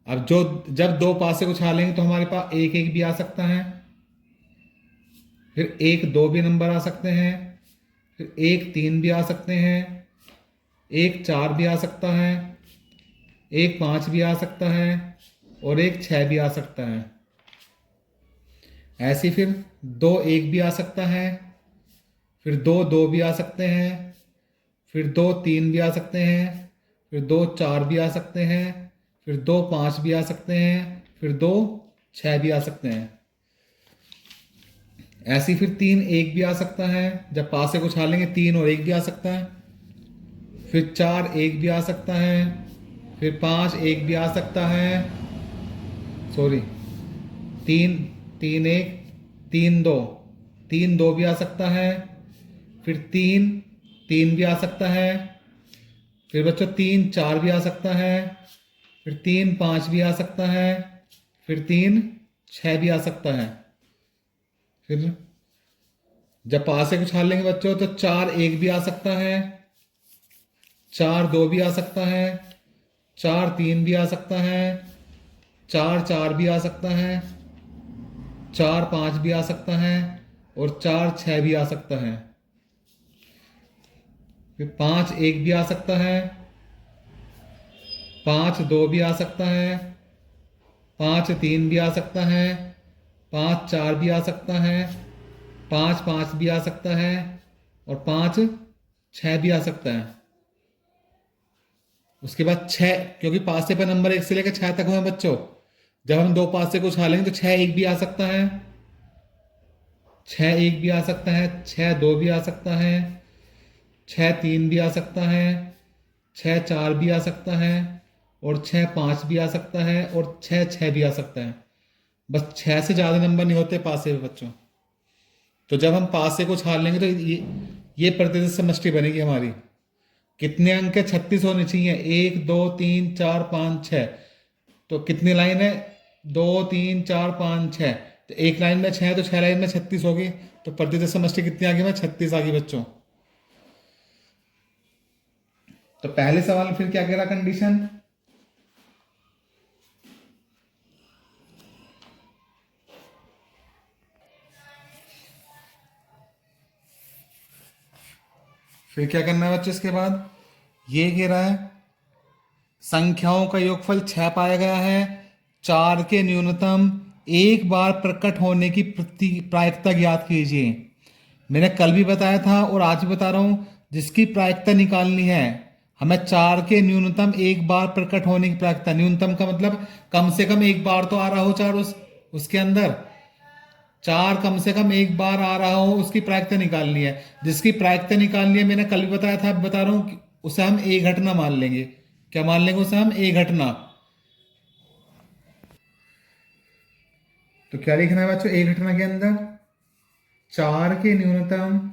अब जब 2 पासे को उछालेंगे तो हमारे पास 1 भी आ सकता है, फिर 1-2 भी नंबर आ सकते हैं, फिर 1-3 भी आ सकते हैं, 1-4 भी आ सकता है, 1-5 भी आ सकता है और 1-6 भी आ सकता है। ऐसे फिर 2-1 भी आ सकता है, फिर 2-2 भी आ सकते हैं, फिर 2-3 भी आ सकते हैं, फिर 2-4 भी आ सकते हैं, फिर 2-5 भी आ सकते हैं, फिर 2-6 भी आ सकते हैं। ऐसी फिर 3-1 भी आ सकता है, जब पास से कुछ उछालेंगे 3 और 1 भी आ सकता है, फिर 4-1 भी आ सकता है, फिर 5-1 भी आ सकता है, सॉरी 3-3-1, 3-2, 3-2 भी आ सकता है, फिर 3-3 भी आ सकता है, फिर बच्चों 3-4 भी आ सकता है, फिर 3-5 भी आ सकता है, फिर 3-6 भी आ सकता है। फिर जब पास से कुछ हाल लेंगे बच्चों तो 4-1 भी आ सकता है, 4-2 भी आ सकता है, 4-3 भी आ सकता है, 4-4 भी आ सकता है, 4-5 भी आ सकता है और 4-6 भी आ सकता है। फिर 5-1 भी आ सकता है, 5-2 भी आ सकता है, 5-3 भी आ सकता है, 5-4 भी आ सकता है, 5-5 भी आ सकता है और 5-6 भी आ सकता है। उसके बाद 6, क्योंकि पासे पर नंबर 1 से लेकर 6 तक हुए बच्चों, जब हम 2 पासे को उछालेंगे तो 6-1 भी आ सकता है, 6-1 भी आ सकता है, 6-2 भी आ सकता है, 6-3 भी आ सकता है, 6-4 भी आ सकता है और 6-5 भी आ सकता है और 6-6 भी आ सकता है। बस 6 से ज़्यादा नंबर नहीं होते पासे में बच्चों। तो जब हम पासे को छाल लेंगे तो ये प्रतिशत समष्टि बनेगी हमारी। कितने अंक है? 36 होने चाहिए। 1 2 3 4 5 6। तो कितनी लाइन है? 2 3 4 5 6। तो एक लाइन में 6 है तो 6 लाइन में 36 होगी। तो प्रतिशत समष्टि कितनी आ गई? 36 आ गई बच्चों। तो पहले सवाल फिर क्या कह रहा कंडीशन? फिर क्या करना है बच्चों? इसके बाद ये कह रहा है संख्याओं का योगफल 6 पाया गया है, 4 के न्यूनतम एक बार प्रकट होने की प्रायिकता ज्ञात कीजिए। मैंने कल भी बताया था और आज भी बता रहा हूं, जिसकी प्रायिकता निकालनी है हमें 4 के न्यूनतम एक बार प्रकट होने की प्रायिकता। न्यूनतम का मतलब कम से कम एक बार तो आ रहा हो 4 उसके अंदर। चार कम से कम एक बार आ रहा हो उसकी प्रायिकता निकालनी है। जिसकी प्रायिकता निकालनी है मैंने कल भी बताया था, अब बता रहा हूं कि उसे हम ए घटना मान लेंगे। क्या मान लेंगे उसे हम? ए घटना। तो क्या लिखना है बच्चों ए घटना के अंदर? चार के न्यूनतम,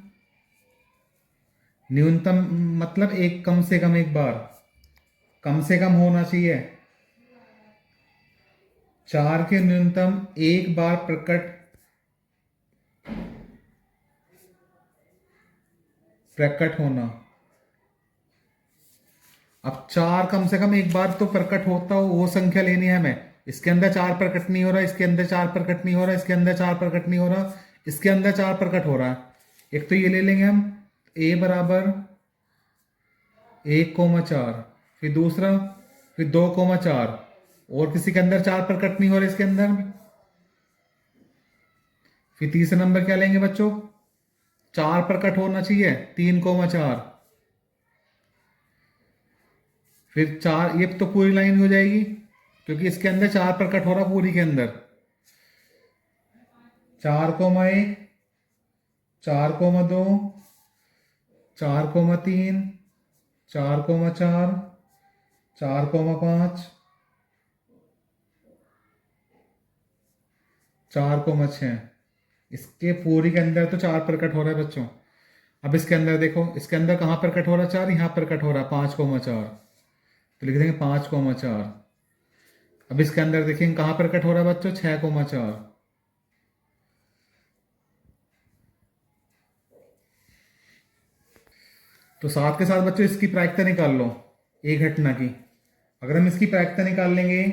न्यूनतम मतलब एक कम से कम एक बार, कम से कम होना चाहिए। चार के न्यूनतम एक बार प्रकट होना। अब चार कम से कम एक बार तो प्रकट होता हो वो संख्या लेनी है हमें। इसके अंदर चार प्रकट नहीं हो रहा, इसके अंदर चार प्रकट नहीं हो रहा, इसके अंदर चार प्रकट नहीं हो रहा, इसके अंदर चार प्रकट हो रहा है। एक तो ये ले लेंगे हम ए बराबर 1,4, फिर दूसरा, फिर 2,4, और किसी के अंदर चार प्रकट नहीं हो रहे इसके अंदर। फिर तीसरा नंबर क्या लेंगे बच्चों? चार प्रकट होना चाहिए, 3,4। फिर चार, ये तो पूरी लाइन हो जाएगी क्योंकि इसके अंदर चार प्रकट हो रहा पूरी के अंदर। 4,1, 4,2, 4,3, 4,4, 4,5, 4,6। इसके पूरी के अंदर तो चार प्रकट हो रहा है बच्चों। अब इसके अंदर देखो, इसके अंदर कहाँ प्रकट हो रहा है? चार, यहाँ प्रकट हो रहा है 5,4, तो लिख देंगे 5,4। अब इसके अंदर देखेंगे कहाँ प्रकट हो रहा है बच्चों? 6,4। तो साथ के साथ बच्चों इसकी प्रायिकता निकाल लो एक घटना की। अगर हम इसकी प्रायिकता निकाल लेंगे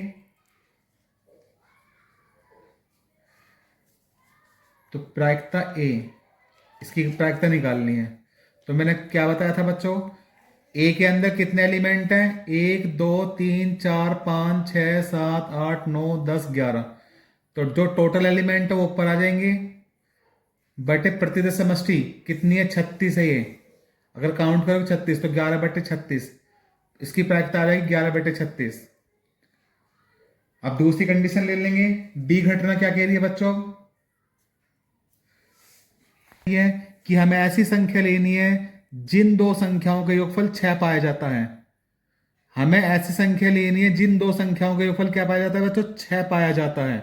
तो प्रायिकता ए, इसकी प्रायिकता निकालनी है। तो मैंने क्या बताया था बच्चों? ए के अंदर कितने एलिमेंट हैं? 1, 2, 3, 4, 5, 6, 7, 8, 9, 10, 11। तो जो टोटल एलिमेंट है वो ऊपर आ जाएंगे, बटे प्रतिशत समष्टि कितनी है? 36 है ये। अगर काउंट करो 36 तो 11/36, इसकी प्रायिकता आ जाएगी 11/36। अब दूसरी कंडीशन ले लेंगे। बी घटना क्या कह रही है बच्चों? है कि हमें ऐसी संख्या लेनी है जिन दो संख्याओं का योगफल 6 पाया जाता है। हमें ऐसी संख्या लेनी है जिन दो संख्याओं का योगफल क्या पाया जाता है बच्चों? 6 पाया जाता है।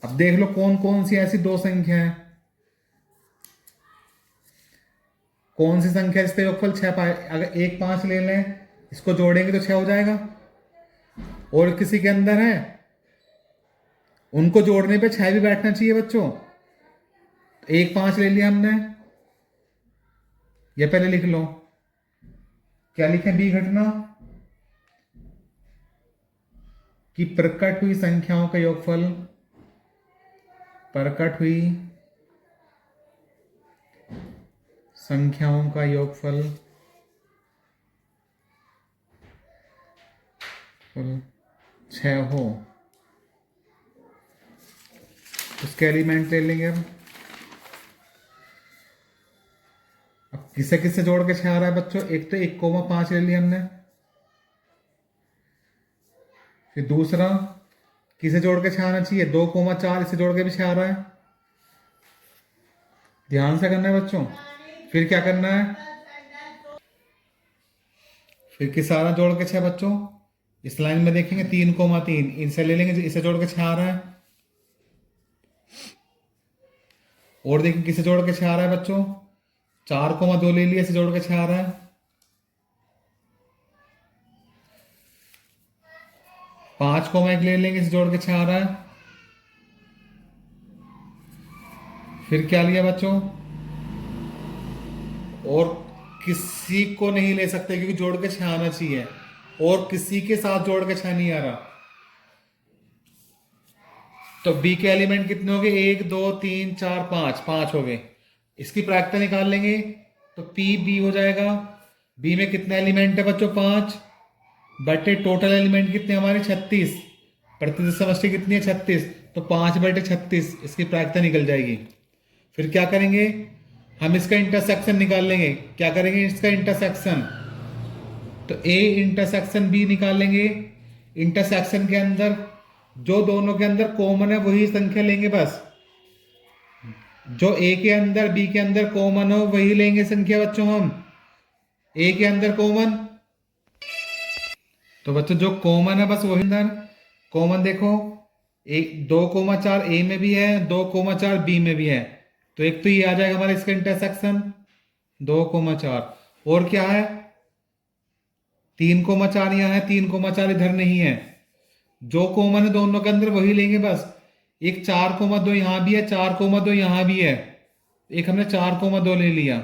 अब देख लो कौन कौन सी ऐसी दो संख्या है, कौन सी संख्या इसका योगफल 6 पाए। अगर 1, 5 ले लें, इसको जोड़ेंगे तो 6 हो जाएगा। और किसी के अंदर है, उनको जोड़ने पे 6 भी बैठना चाहिए बच्चों। 1, 5 ले लिया हमने, ये पहले लिख लो। क्या लिखें? बी घटना कि प्रकट हुई संख्याओं का योगफल, प्रकट हुई संख्याओं का योगफल 6 हो। उसके एलिमेंट ले लेंगे अब किसे किसे जोड़ के 6 आ रहा है बच्चों? एक तो 1,5 ले लिया हमने, फिर दूसरा किसे जोड़ के 6 आना चाहिए? 2,4, इसे जोड़ के भी 6 आ रहा है। ध्यान से करना है बच्चों। फिर क्या करना है? फिर किस आ रहा जोड़ के 6 बच्चों? इस लाइन में देखेंगे 3,3, इनसे ले लेंगे, इसे जोड़ के 6 आ रहा है। और देखेंगे किसे जोड़ के 6 आ रहा है बच्चों? 4,2 ले लिया, इसे जोड़ के 6 आ रहा है। 5,1 ले लेंगे, इसे जोड़ के 6 आ रहा है। फिर क्या लिया बच्चों? और किसी को नहीं ले सकते क्योंकि जोड़ के 6 आना चाहिए, और किसी के साथ जोड़ के 6 नहीं आ रहा। तो बी के एलिमेंट कितने हो गए? 1, 2, 3, 4, 5, 5 हो गए। इसकी प्रायिकता निकाल लेंगे तो पी बी हो जाएगा। बी में कितने एलिमेंट है बच्चों? 5 बटे टोटल एलिमेंट कितने हमारे? 36। प्रतिशत समष्टि कितनी है? 36। तो 5/36 इसकी प्रायिकता निकल जाएगी। फिर क्या करेंगे? हम इसका इंटरसेक्शन निकाल लेंगे। क्या करेंगे? इसका इंटरसेक्शन, तो ए इंटरसेक्शन बी निकाल लेंगे। इंटरसेक्शन के अंदर जो दोनों के अंदर कॉमन है वही संख्या लेंगे बस। जो ए के अंदर बी के अंदर कॉमन हो वही लेंगे संख्या बच्चों हम। ए के अंदर कॉमन, तो बच्चों जो कॉमन है बस वही अंदर कॉमन। देखो एक 2,4 ए में भी है, 2,4 बी में भी है, तो एक तो ये आ जाएगा हमारा इसका इंटरसेक्शन 2,4। और क्या है 3,4 यहाँ है, 3,4 इधर नहीं है। जो कॉमन है दोनों के अंदर वही लेंगे बस। एक 4,2 यहां भी है, 4,2 यहां भी है, एक हमने 4,2 ले लिया।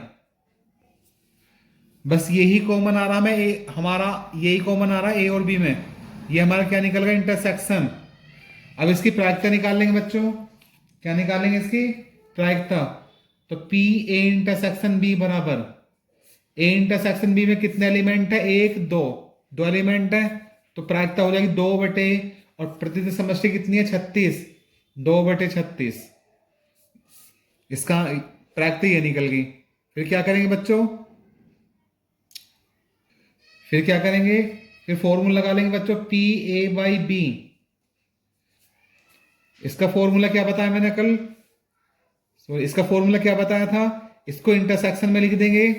बस यही कॉमन आ रहा है हमारा, यही कॉमन आ रहा है ए और बी में। ये हमारा क्या निकल गया इंटरसेक्शन। अब इसकी प्रायिकता निकाल लेंगे बच्चों। क्या निकालेंगे इसकी प्रायिकता? तो पी ए इंटरसेक्शन बी बराबर, ए इंटरसेक्शन बी में कितने एलिमेंट है? 1 2, 2 एलिमेंट है, तो प्रायिकता हो जाएगी 2 बटे, और प्रतिशत समष्टि कितनी है? 36, 2/36। इसका प्रायिकता ये निकल गई। फिर क्या करेंगे बच्चों? फिर क्या करेंगे? फिर फॉर्मूला लगा लेंगे बच्चों, पी ए बाई बी। इसका फॉर्मूला क्या बताया मैंने कल? इसका फॉर्मूला क्या बताया था? इसको इंटरसेक्शन में लिख देंगे,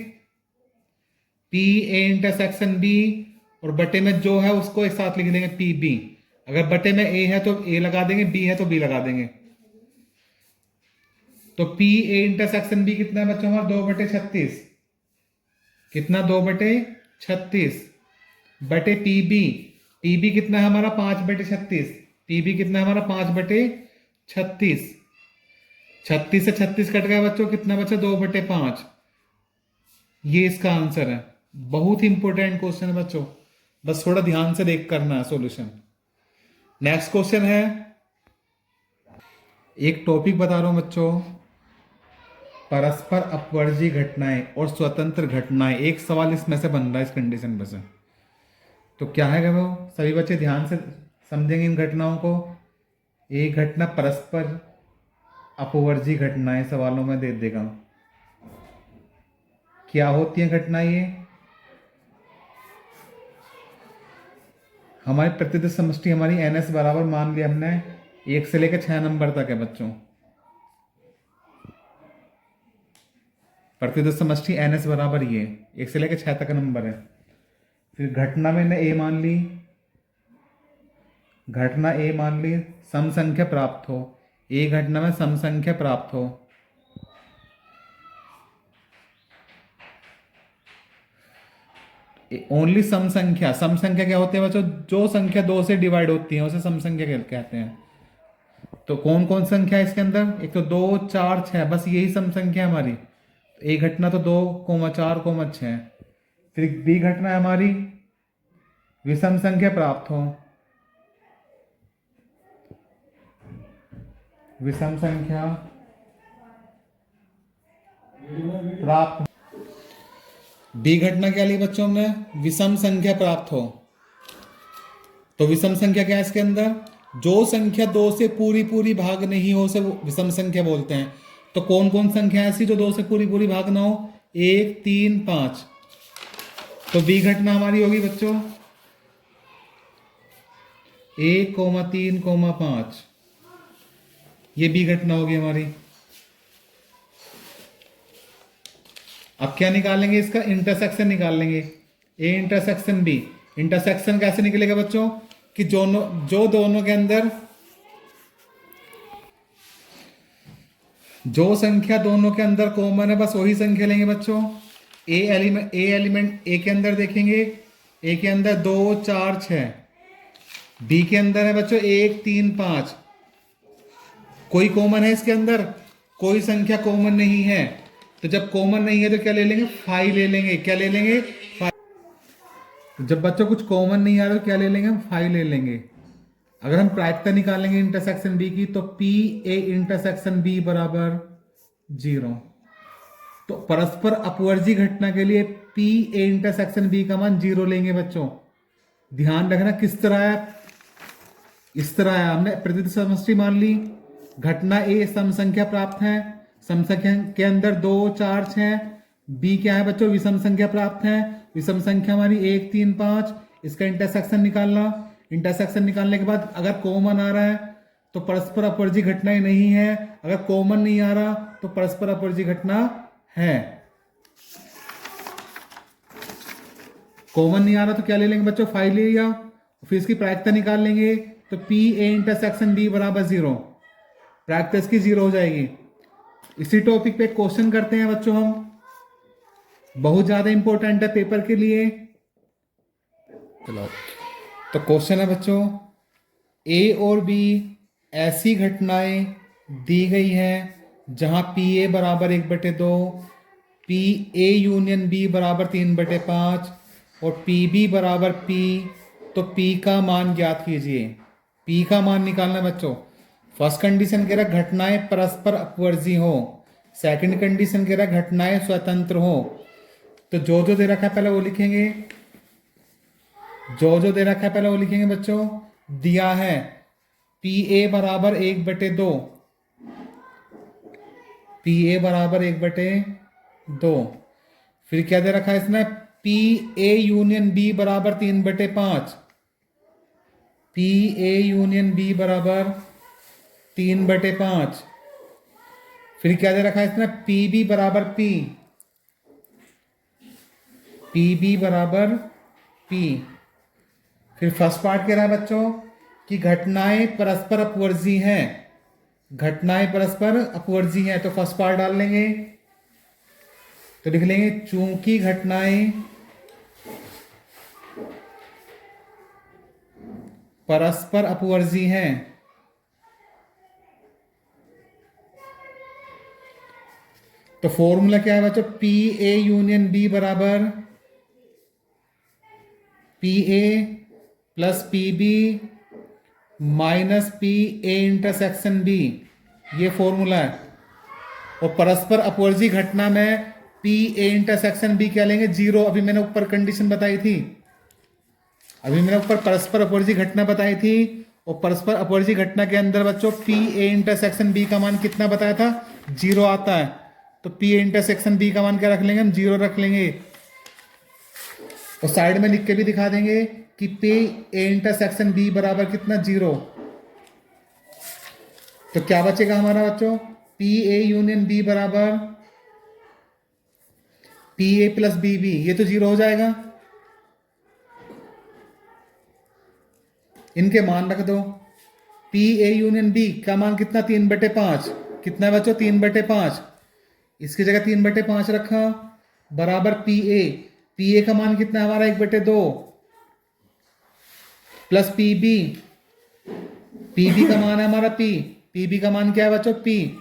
पी ए इंटरसेक्शन बी, और बटे में जो है उसको एक साथ लिख देंगे पी बी। अगर बटे में ए है तो ए लगा देंगे, बी है तो बी लगा देंगे। तो पी ए इंटरसेक्शन बी कितना है बच्चों हमारा? 2/36। कितना? 2/36 बटे पी बी। पी बी कितना है हमारा? 5/36। पी बी कितना है हमारा? 5/36। 36 से 36 कट गया बच्चों, कितना बचा? 2/5। ये इसका आंसर है। बहुत ही इंपॉर्टेंट क्वेश्चन है बच्चों, बस थोड़ा ध्यान से देख करना है सॉल्यूशन। नेक्स्ट क्वेश्चन है, एक टॉपिक बता रहा हूं बच्चों, परस्पर अपवर्जी घटनाएं और स्वतंत्र घटनाएं। एक सवाल इसमें से बन रहा है इस कंडीशन में से। तो क्या है वो? सभी बच्चे ध्यान से समझेंगे इन घटनाओं को। एक घटना परस्पर अपवर्जी घटनाएं सवालों में दे देगा। क्या होती है घटना? ये हमारी प्रतिशत समष्टि हमारी NS बराबर मान लिया हमने 1 से लेकर 6 नंबर तक है बच्चों। प्रतिशत समष्टि NS बराबर ये 1 से लेकर 6 तक नंबर है। फिर घटना में ए मान ली, घटना ए मान ली, सम संख्या प्राप्त हो। ए घटना में सम संख्या प्राप्त हो। ओनली सम संख्या। सम संख्या क्या होती है बच्चों? जो संख्या 2 से डिवाइड होती है उसे सम संख्या कहते हैं। तो कौन कौन संख्या है इसके अंदर? एक तो 2 4 6, बस यही सम संख्या हमारी। एक घटना तो 2,4,6। फिर बी घटना है हमारी विषम संख्या प्राप्त हो। विषम संख्या प्राप्त। बी घटना क्या ली बच्चों हमने? विषम संख्या प्राप्त हो। तो विषम संख्या क्या है इसके अंदर? जो संख्या 2 से पूरी पूरी भाग नहीं हो उसे विषम संख्या बोलते हैं। तो कौन कौन संख्या ऐसी जो 2 से पूरी पूरी भाग ना हो? 1 3 5। तो बी घटना हमारी होगी बच्चों 1, 3, 5। ये बी घटना होगी हमारी। अब क्या निकालेंगे? इसका इंटरसेक्शन निकाल लेंगे, ए इंटरसेक्शन बी। इंटरसेक्शन कैसे निकलेगा बच्चों? कि जो दोनों के अंदर जो संख्या दोनों के अंदर कॉमन है बस वही संख्या लेंगे बच्चों। ए एलिमेंट ए के अंदर देखेंगे, ए के अंदर 2 4 6। बी के अंदर है बच्चों 1 3 5। कोई कॉमन है इसके अंदर? कोई संख्या कॉमन नहीं है। तो जब कॉमन नहीं है तो क्या ले लेंगे? 5 ले लेंगे। क्या ले लेंगे? 5। जब बच्चों कुछ कॉमन नहीं आ रहा तो क्या ले लेंगे? हम 5 ले लेंगे। अगर हम प्रायिकता निकालेंगे इंटरसेक्शन बी की, तो पी ए इंटरसेक्शन बी बराबर 0। तो परस्पर अपवर्जी घटना के लिए पी ए इंटरसेक्शन बी का मान 0 लेंगे बच्चों। ध्यान रखना किस तरह है, इस तरह है। हमने प्रतिशत समष्टि मान ली, घटना ए सम संख्या प्राप्त है, सम संख्या के अंदर 2 4 6। बी क्या है बच्चों? विषम संख्या प्राप्त है। विषम संख्या हमारी 1 3 5। इसका इंटरसेक्शन निकालना। इंटरसेक्शन निकालने के बाद अगर कॉमन आ रहा है तो परस्पर अपवर्जी घटनाएं नहीं है, अगर कॉमन नहीं आ रहा तो तो परस्पर अपवर्जी घटना है। कॉमन नहीं आ रहा तो क्या ले लेंगे बच्चों, 5 ले लिया, फिर इसकी प्रायिकता निकाल लेंगे तो पी ए इंटरसेक्शन बी बराबर 0, प्रायिकता इसकी 0 हो जाएगी। इसी टॉपिक पे क्वेश्चन करते हैं बच्चों हम, बहुत ज्यादा इंपॉर्टेंट है पेपर के लिए। चलो तो क्वेश्चन है बच्चों, ए और बी ऐसी घटनाएं दी गई हैं जहां पी ए बराबर 1/2, पी ए यूनियन बी बराबर 3/5 और पी बी बराबर पी, तो पी का मान ज्ञात कीजिए। पी का मान निकालना बच्चों। फर्स्ट कंडीशन कह रहा घटनाएं परस्पर अपवर्जी हो, सेकंड कंडीशन कह रहा घटनाएं स्वतंत्र हो। तो जो जो दे रखा है पहले वो लिखेंगे, जो जो दे रखा है पहले वो लिखेंगे बच्चों। दिया है पी ए बराबर 1/2, पी ए बराबर 1/2, फिर क्या दे रखा है इसने, पी ए यूनियन बी बराबर 3/5, पी ए यूनियन बी बराबर 3/5, फिर क्या दे रखा है इसने, पी बी बराबर पी, पी बी बराबर पी। फिर फर्स्ट पार्ट कह रहा है बच्चों कि घटनाएं परस्पर अपवर्जी हैं, घटनाएं परस्पर अपवर्जी हैं, तो फर्स्ट पार्ट डाल लेंगे, तो लिख लेंगे चूंकि घटनाएं परस्पर अपवर्जी हैं, तो फॉर्मूला क्या है बच्चों, पी ए यूनियन बी बराबर P A plus P B minus P A intersection B, ये फॉर्मूला है। और परस्पर अपवर्जी घटना में पी ए इंटरसेक्शन बी क्या लेंगे, 0। अभी मैंने ऊपर कंडीशन बताई थी, अभी मैंने ऊपर परस्पर अपवर्जी घटना बताई थी, और परस्पर अपवर्जी घटना के अंदर बच्चों पी ए इंटरसेक्शन बी का मान कितना बताया था, 0 आता है। तो पी ए इंटरसेक्शन बी का मान क्या रख लेंगे हम, 0 रख लेंगे। और साइड में लिख के भी दिखा देंगे कि पी ए इंटरसेक्शन बी बराबर कितना, 0। तो क्या बचेगा हमारा बच्चों, पी ए यूनियन बी बराबर P A plus B B, ये तो 0 हो जाएगा। इनके मान रख दो, पी ए यूनियन बी का मान कितना, 3/5, कितना बच्चों, 3/5, इसकी जगह 3/5 रखा, बराबर पी ए का मान कितना है हमारा, 1/2, प्लस पी बी का मान है हमारा पी बी का मान क्या है बच्चों, पी।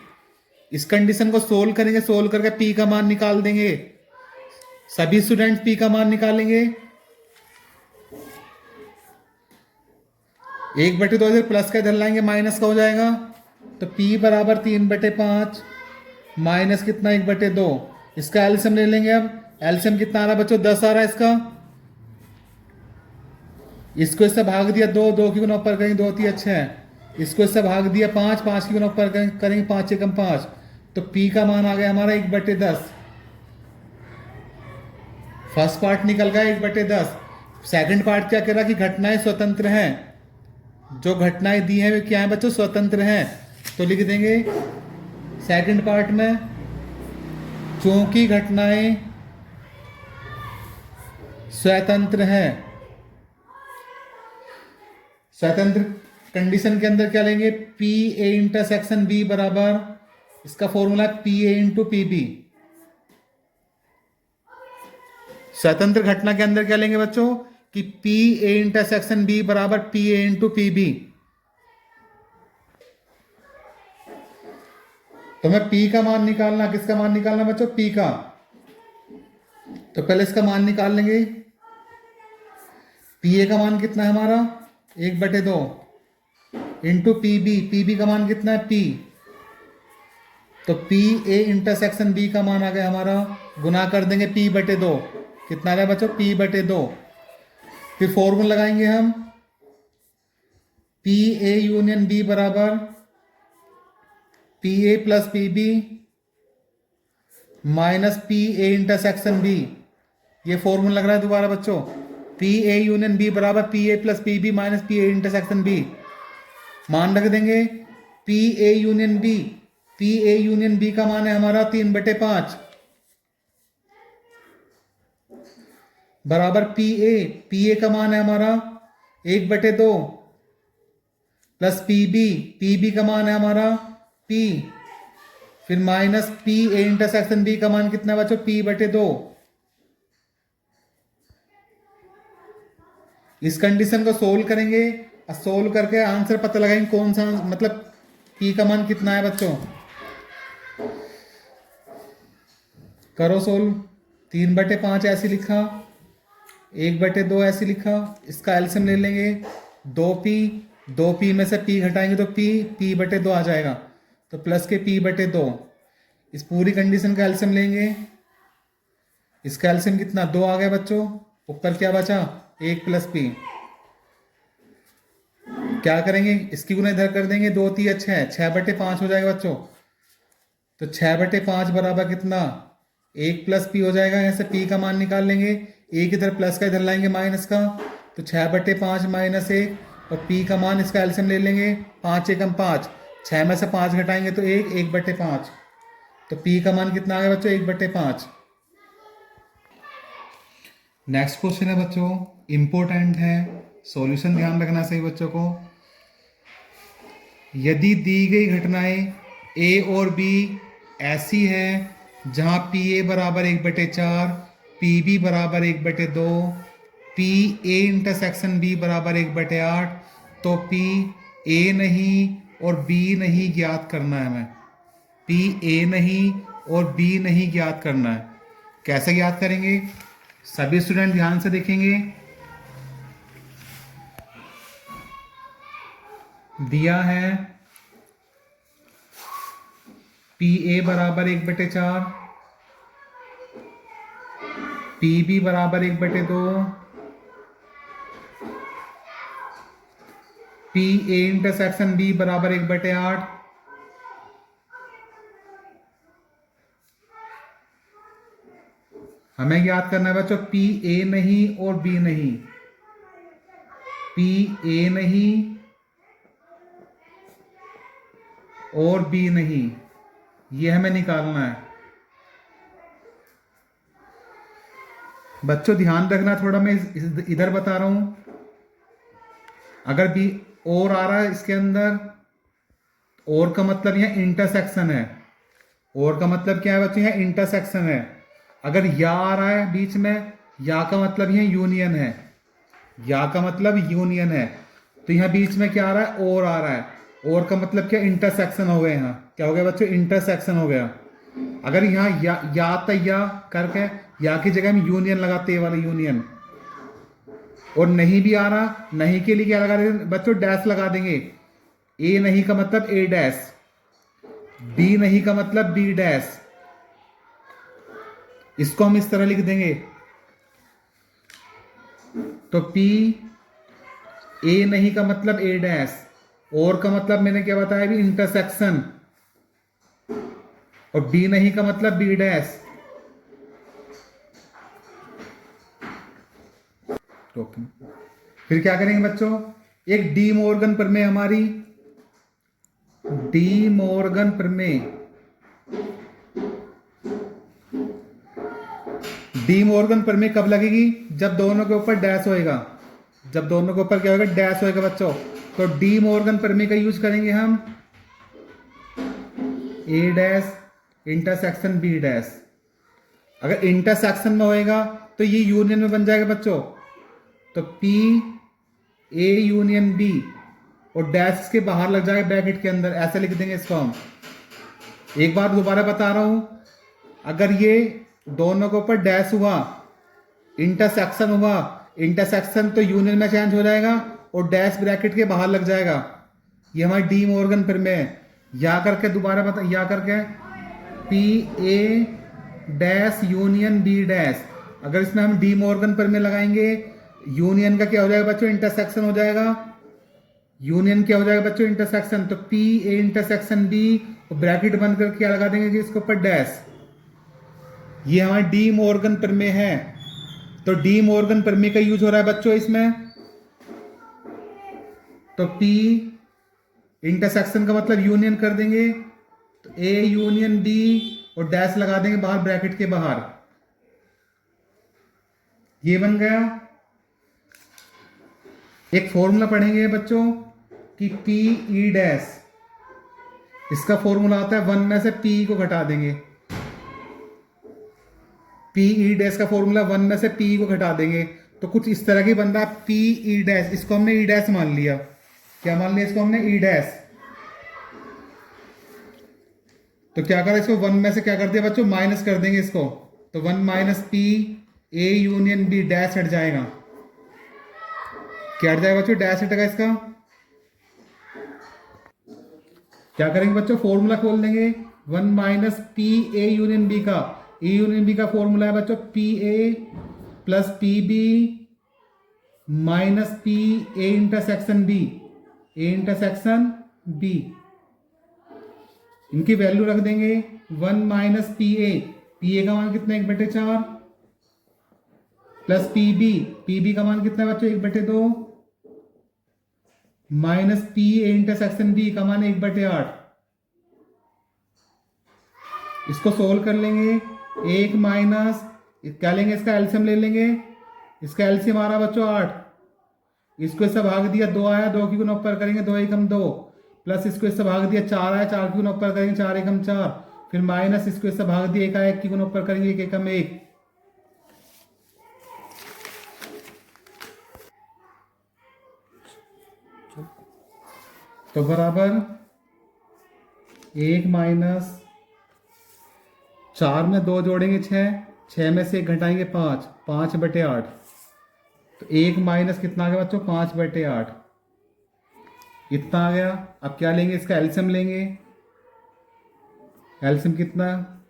इस कंडीशन को सोल्व करेंगे, सोल्व करके पी का मान निकाल देंगे, सभी स्टूडेंट पी का मान निकालेंगे। 1/2 इधर प्लस का इधर लाएंगे, माइनस का हो जाएगा, तो पी बराबर 3/5 माइनस कितना, 1/2। इसका एलसीएम ले लेंगे। अब एलसीएम कितना आ रहा है बच्चों, 10 आ रहा है इसका। इसको इससे भाग दिया 2 की गुना ऊपर करेंगे, 2 3 अच्छे हैं। इसको इससे भाग दिया 5 की गुना ऊपर करेंगे, 5 एकम 5, तो पी का मान आ गया हमारा 1/10। फर्स्ट पार्ट निकल गया 1/10। सेकंड पार्ट क्या कह रहा कि घटनाएं स्वतंत्र हैं, जो घटनाएं दी हैं वे क्या है बच्चों, स्वतंत्र हैं। तो लिख देंगे सेकंड पार्ट में, चूंकि घटनाएं स्वतंत्र हैं, स्वतंत्र कंडीशन के अंदर क्या लेंगे, पी ए इंटरसेक्शन बी बराबर, इसका formula P A into P B. स्वतंत्र घटना के अंदर क्या लेंगे बच्चों कि पी ए इंटरसेक्शन बी बराबर P A into P B. तो मैं पी का मान निकालना, किसका मान निकालना बच्चों, पी का। तो पहले इसका मान निकाल लेंगे। पी ए का मान कितना है हमारा, 1/2 इंटू पी बी का मान कितना है, पी। तो पी ए इंटरसेक्शन बी का मान आ गया हमारा, गुना कर देंगे p/2, कितना आ रहा है बच्चों, p/2। फिर फॉर्मूला लगाएंगे हम, पी ए यूनियन बी बराबर P A plus P B minus P A intersection B. ये फॉर्मूला लग रहा है दोबारा बच्चों, पी ए यूनियन बी बराबर P A plus P B minus P A intersection B. मान रख देंगे P A union B P A union B का मान है हमारा 3/5 बराबर पी ए का मान है हमारा 1/2 प्लस पी बी का मान है हमारा पी, फिर minus P A intersection B का मान कितना बच्चों P/2। इस कंडीशन को सोल्व करेंगे और सोल्व करके आंसर पता लगाएंगे कौन सा, मतलब P का मान कितना है बच्चों। करो सोल्व। 3/5 ऐसे लिखा, 1/2 ऐसे लिखा, इसका एलसीएम ले लेंगे 2p में से p घटाएंगे तो p/2 आ जाएगा, तो प्लस के p/2। इस पूरी कंडीशन का एलसीएम लेंगे, इसका एलसीएम कितना 2 आ गया बच्चों, ऊपर क्या बचा 1 + p। क्या करेंगे, इसकी गुना इधर कर देंगे, 2 3 6, 6/5 हो जाएगा बच्चों। तो 6/5 बराबर कितना 1 + p हो जाएगा। यहाँ से p का मान निकाल लेंगे, एक इधर प्लस का इधर लाएंगे माइनस का, तो 6/5 - 1 और p का मान, इसका एलसीएम ले लेंगे 5 × 5, 6 में से 5 घटाएंगे तो 1/5, तो p का मान कितना आ गया बच्चों 1/5। नेक्स्ट क्वेश्चन है बच्चों, इंपॉर्टेंट है, सॉल्यूशन ध्यान रखना सही बच्चों को। यदि दी गई घटनाएं a और b ऐसी है जहां PA बराबर 1/4, PB बराबर 1/2, PA इंटरसेक्शन B बराबर 1/8, तो PA नहीं और B नहीं ज्ञात करना है हमें। PA नहीं और B नहीं ज्ञात करना है। कैसे ज्ञात करेंगे, सभी स्टूडेंट ध्यान से देखेंगे। दिया है PA बराबर 1/4, PB बराबर 1/2, PA इंटरसेक्शन B बराबर 1/8, हमें याद करना है बच्चों PA नहीं और B नहीं, PA नहीं और B नहीं, ये हमें निकालना है। बच्चों ध्यान रखना थोड़ा, मैं इधर बता रहा हूं। अगर B और आ रहा है इसके अंदर, और का मतलब यह इंटरसेक्शन है। और का मतलब क्या है बच्चों, यह इंटरसेक्शन है। अगर या आ रहा है बीच में, या का मतलब यह यूनियन है, या का मतलब यूनियन है। तो यहां बीच में क्या आ रहा है, और आ रहा है। और का मतलब क्या, इंटरसेक्शन हो गया। यहाँ क्या हो गया बच्चों, इंटरसेक्शन हो गया। अगर यहाँ या तैया करके या की जगह हम यूनियन लगाते हैं, वाला यूनियन। और नहीं भी आ रहा, नहीं के लिए क्या लगा देंगे बच्चों, डैश लगा देंगे। ए नहीं का मतलब A', B नहीं का मतलब B', इसको हम इस तरह लिख देंगे। तो A नहीं का मतलब A', और का मतलब मैंने क्या बताया अभी, इंटरसेक्शन, और B नहीं का मतलब B'। फिर क्या करेंगे बच्चों, एक डी मॉर्गन प्रमेय, हमारी डी मॉर्गन प्रमेय। डी मॉर्गन प्रमेय कब लगेगी, जब दोनों के ऊपर डैश होएगा। जब दोनों के ऊपर क्या होगा, डैश होएगा बच्चों। तो डी मॉर्गन प्रमेय का यूज करेंगे हम, A' इंटरसेक्शन B'। अगर इंटरसेक्शन में होएगा तो ये यूनियन में बन जाएगा बच्चों। तो PA यूनियन B, और डैश के बाहर लग जाएगा ब्रैकेट के अंदर, ऐसे लिख देंगे इसको हम। एक बार दोबारा बता रहा हूं, अगर ये दोनों के ऊपर डैश हुआ, इंटरसेक्शन हुआ, इंटरसेक्शन तो यूनियन में चेंज हो जाएगा और डैश ब्रैकेट के बाहर लग जाएगा। ये हमारी डी मॉर्गन प्रमेय है। या करके दोबारा बता, या करके PA' यूनियन B'। अगर इसमें हम डी मॉर्गन प्रमेय लगाएंगे, यूनियन का क्या हो जाएगा बच्चों, इंटरसेक्शन हो जाएगा। यूनियन क्या हो जाएगा बच्चों, इंटरसेक्शन। तो PA इंटरसेक्शन B, और ब्रैकेट बंद करके क्या लगा देंगे कि इसके ऊपर डैश। ये हमारा डी मॉर्गन प्रमेय है। तो डी मॉर्गन प्रमेय का यूज हो रहा है बच्चों इसमें। तो P इंटरसेक्शन का मतलब यूनियन कर देंगे, तो ए यूनियन बी और डैश लगा देंगे बाहर ब्रैकेट के बाहर, ये बन गया। एक फॉर्मूला पढ़ेंगे बच्चों कि पी ई डैश, इसका फॉर्मूला आता है 1 में से पी को घटा देंगे, पी ई डैश का फॉर्मूला 1 में से पी को घटा देंगे, तो कुछ इस तरह की बन रहा है पी ई डैश, इसको हमने ई डैश मान लिया। क्या मान लिया इसको हमने? ई डैश। तो क्या करा, इसको 1 में से क्या कर दिया बच्चों, माइनस कर देंगे इसको, तो 1 minus P A union B, dash हट जाएगा। क्या हट जाएगा बच्चों? डैश हटेगा इसका। क्या करेंगे बच्चों, फॉर्मूला खोल देंगे 1 minus P A union B का, ए यूनियन बी का फॉर्मूला है बच्चों P A plus P B minus P A intersection B, A intersection B. इनकी वैल्यू रख देंगे 1 माइनस पी ए का मान कितना 1/4 प्लस पी बी का मान कितना है बच्चों 1/2 minus P A intersection B का मान 1/8। इसको सोल्व कर लेंगे, 1 माइनस क्या लेंगे, इसका एलसीएम ले लेंगे, इसका एलसीएम आ रहा बच्चों 8, इसको इससे भाग दिया 2 आया, 2 की गुना ऊपर करेंगे 2 एकम 2, प्लस इसको इससे भाग दिया 4 आया, 4 की गुना ऊपर करेंगे 4 एकम 4, फिर माइनस इसको इससे भाग दिया 1 आया, 1 की गुना ऊपर करेंगे 1 एकम 1। तो बराबर 1 माइनस 4 में 2 जोड़ेंगे 6 में से 1 घटाएंगे 5/8, तो 1 माइनस कितना आ गया बच्चों 5/8, इतना आ गया। अब क्या लेंगे, इसका एलसीएम लेंगे, एलसीएम कितना,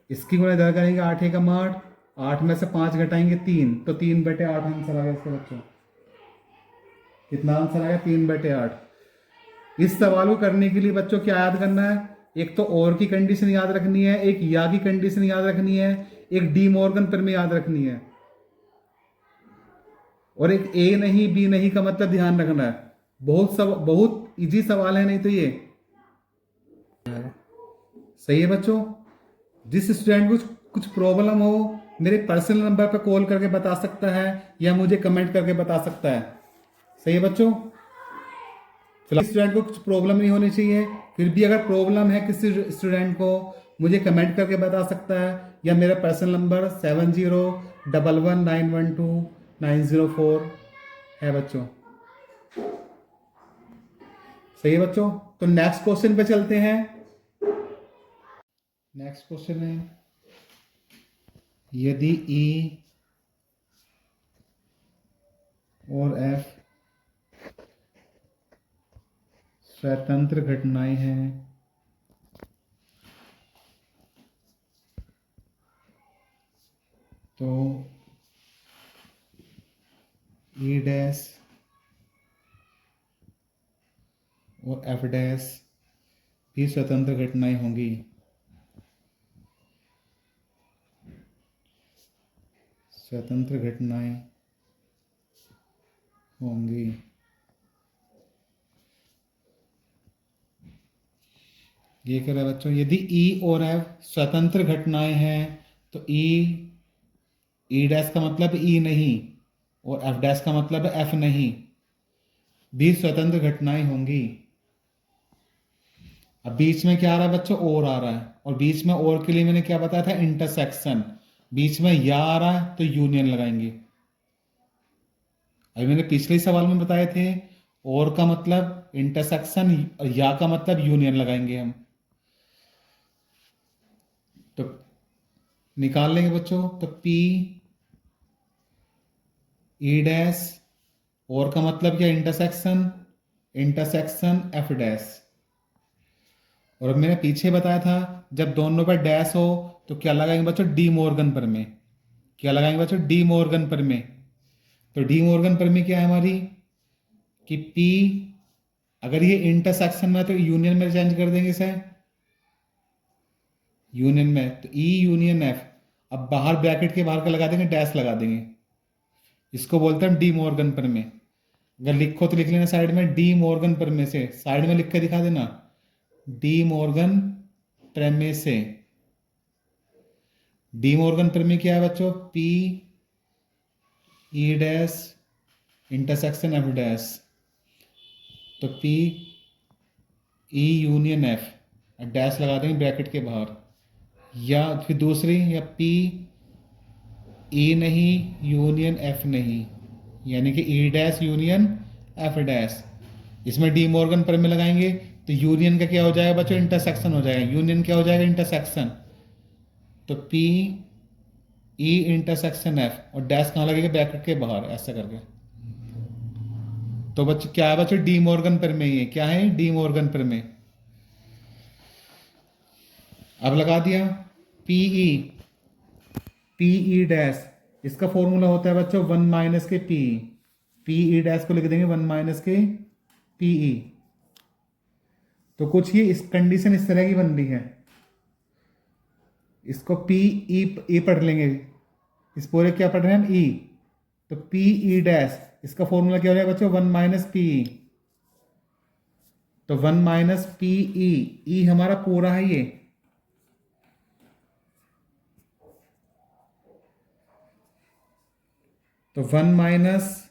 इसकी गुणा इधर करेंगे 8 एकम 8, 8 में से 5 घटाएंगे 3, तो 3/8 आंसर आ गया इसका बच्चों। कितना आंसर आया? 3/8। इस सवाल को करने के लिए बच्चों क्या याद करना है, एक तो और की कंडीशन याद रखनी है, एक या की कंडीशन याद रखनी है, एक डी मॉर्गन पर में याद रखनी है, और एक ए नहीं बी नहीं का मतलब ध्यान रखना है। बहुत इजी सवाल है, नहीं तो ये सही है बच्चों। जिस स्टूडेंट को कुछ प्रॉब्लम हो मेरे पर्सनल नंबर पर कॉल करके बता सकता है या मुझे कमेंट करके बता सकता है। सही है बच्चों। फिलहाल स्टूडेंट को कुछ प्रॉब्लम नहीं होनी चाहिए, फिर भी अगर प्रॉब्लम है किसी स्टूडेंट को मुझे कमेंट करके बता सकता है, या मेरा पर्सनल नंबर 7011912904 है बच्चों। सही है बच्चों। तो नेक्स्ट क्वेश्चन पे चलते हैं। नेक्स्ट क्वेश्चन है, यदि ई और एफ स्वतंत्र घटनाएं हैं तो ई डैश और एफ डैश भी स्वतंत्र घटनाएं होंगी। स्वतंत्र घटनाएं होंगी। ये कह रहा है बच्चों, यदि ई और एफ स्वतंत्र घटनाएं हैं तो ई डैश का मतलब ई नहीं और एफ डैश का मतलब एफ नहीं, भी स्वतंत्र घटनाएं होंगी। अब बीच में क्या आ रहा है बच्चों, और आ रहा है, और बीच में और के लिए मैंने क्या बताया था, इंटरसेक्शन। बीच में या आ रहा है तो यूनियन लगाएंगे। अभी मैंने पिछले सवाल में बताए थे, और का मतलब इंटरसेक्शन, या का मतलब यूनियन लगाएंगे हम। तो निकाल लेंगे बच्चों, तो पी ई डैश, और का मतलब क्या, इंटरसेक्शन, इंटरसेक्शन एफ डैश। और अब मैंने पीछे बताया था जब दोनों पर डैश हो तो क्या लगाएंगे बच्चों, डी मॉर्गन पर में। क्या लगाएंगे बच्चों, डी मॉर्गन पर में। तो डी मॉर्गन पर में क्या है हमारी कि पी, अगर ये इंटरसेक्शन में है तो यूनियन में चेंज कर देंगे इसे, यूनियन में, तो ई यूनियन एफ। अब बाहर ब्रैकेट के बाहर का लगा देंगे, डैश लगा देंगे, इसको बोलते हैं डी मॉर्गन पर में। अगर लिखो तो लिख लेना साइड में, डी मॉर्गन पर में से साइड में लिख के दिखा देना, डी मॉर्गन प्रमेय से। डी मॉर्गन प्रमेय क्या है बच्चों? P E dash intersection F dash. तो P E union F, dash लगा देंगे ब्रैकेट के बाहर, या फिर दूसरी, या पी ई नहीं यूनियन एफ नहीं, यानी कि ई डैश यूनियन एफ डैश। इसमें डी मॉर्गन प्रमेय लगाएंगे तो यूनियन का क्या हो जाएगा बच्चों? इंटरसेक्शन हो जाएगा। यूनियन क्या हो जाएगा? इंटरसेक्शन। तो पी ई इंटरसेक्शन एफ, और डैश कहाँ लगेगा? ब्रैकेट के बाहर, ऐसा करके। तो बच्चों क्या है बच्चों? डी मॉर्गन प्रमेय है। क्या है? डी मॉर्गन प्रमेय। अब लगा दिया पीई, पीई डैश, इसका फॉर्मूला होता है बच्चों 1 माइनस के पीई। पीई डैश को लिख देंगे 1 माइनस के पीई। तो कुछ ये इस कंडीशन इस तरह की बन रही है, इसको पीई पढ़ लेंगे, इस पूरे क्या पढ़ रहे हैं हम? ई। तो पीई डैश, इसका फॉर्मूला क्या हो जाएगा बच्चों? 1 माइनस पीई। तो 1 माइनस पीई, ई हमारा पूरा है ये, तो 1 minus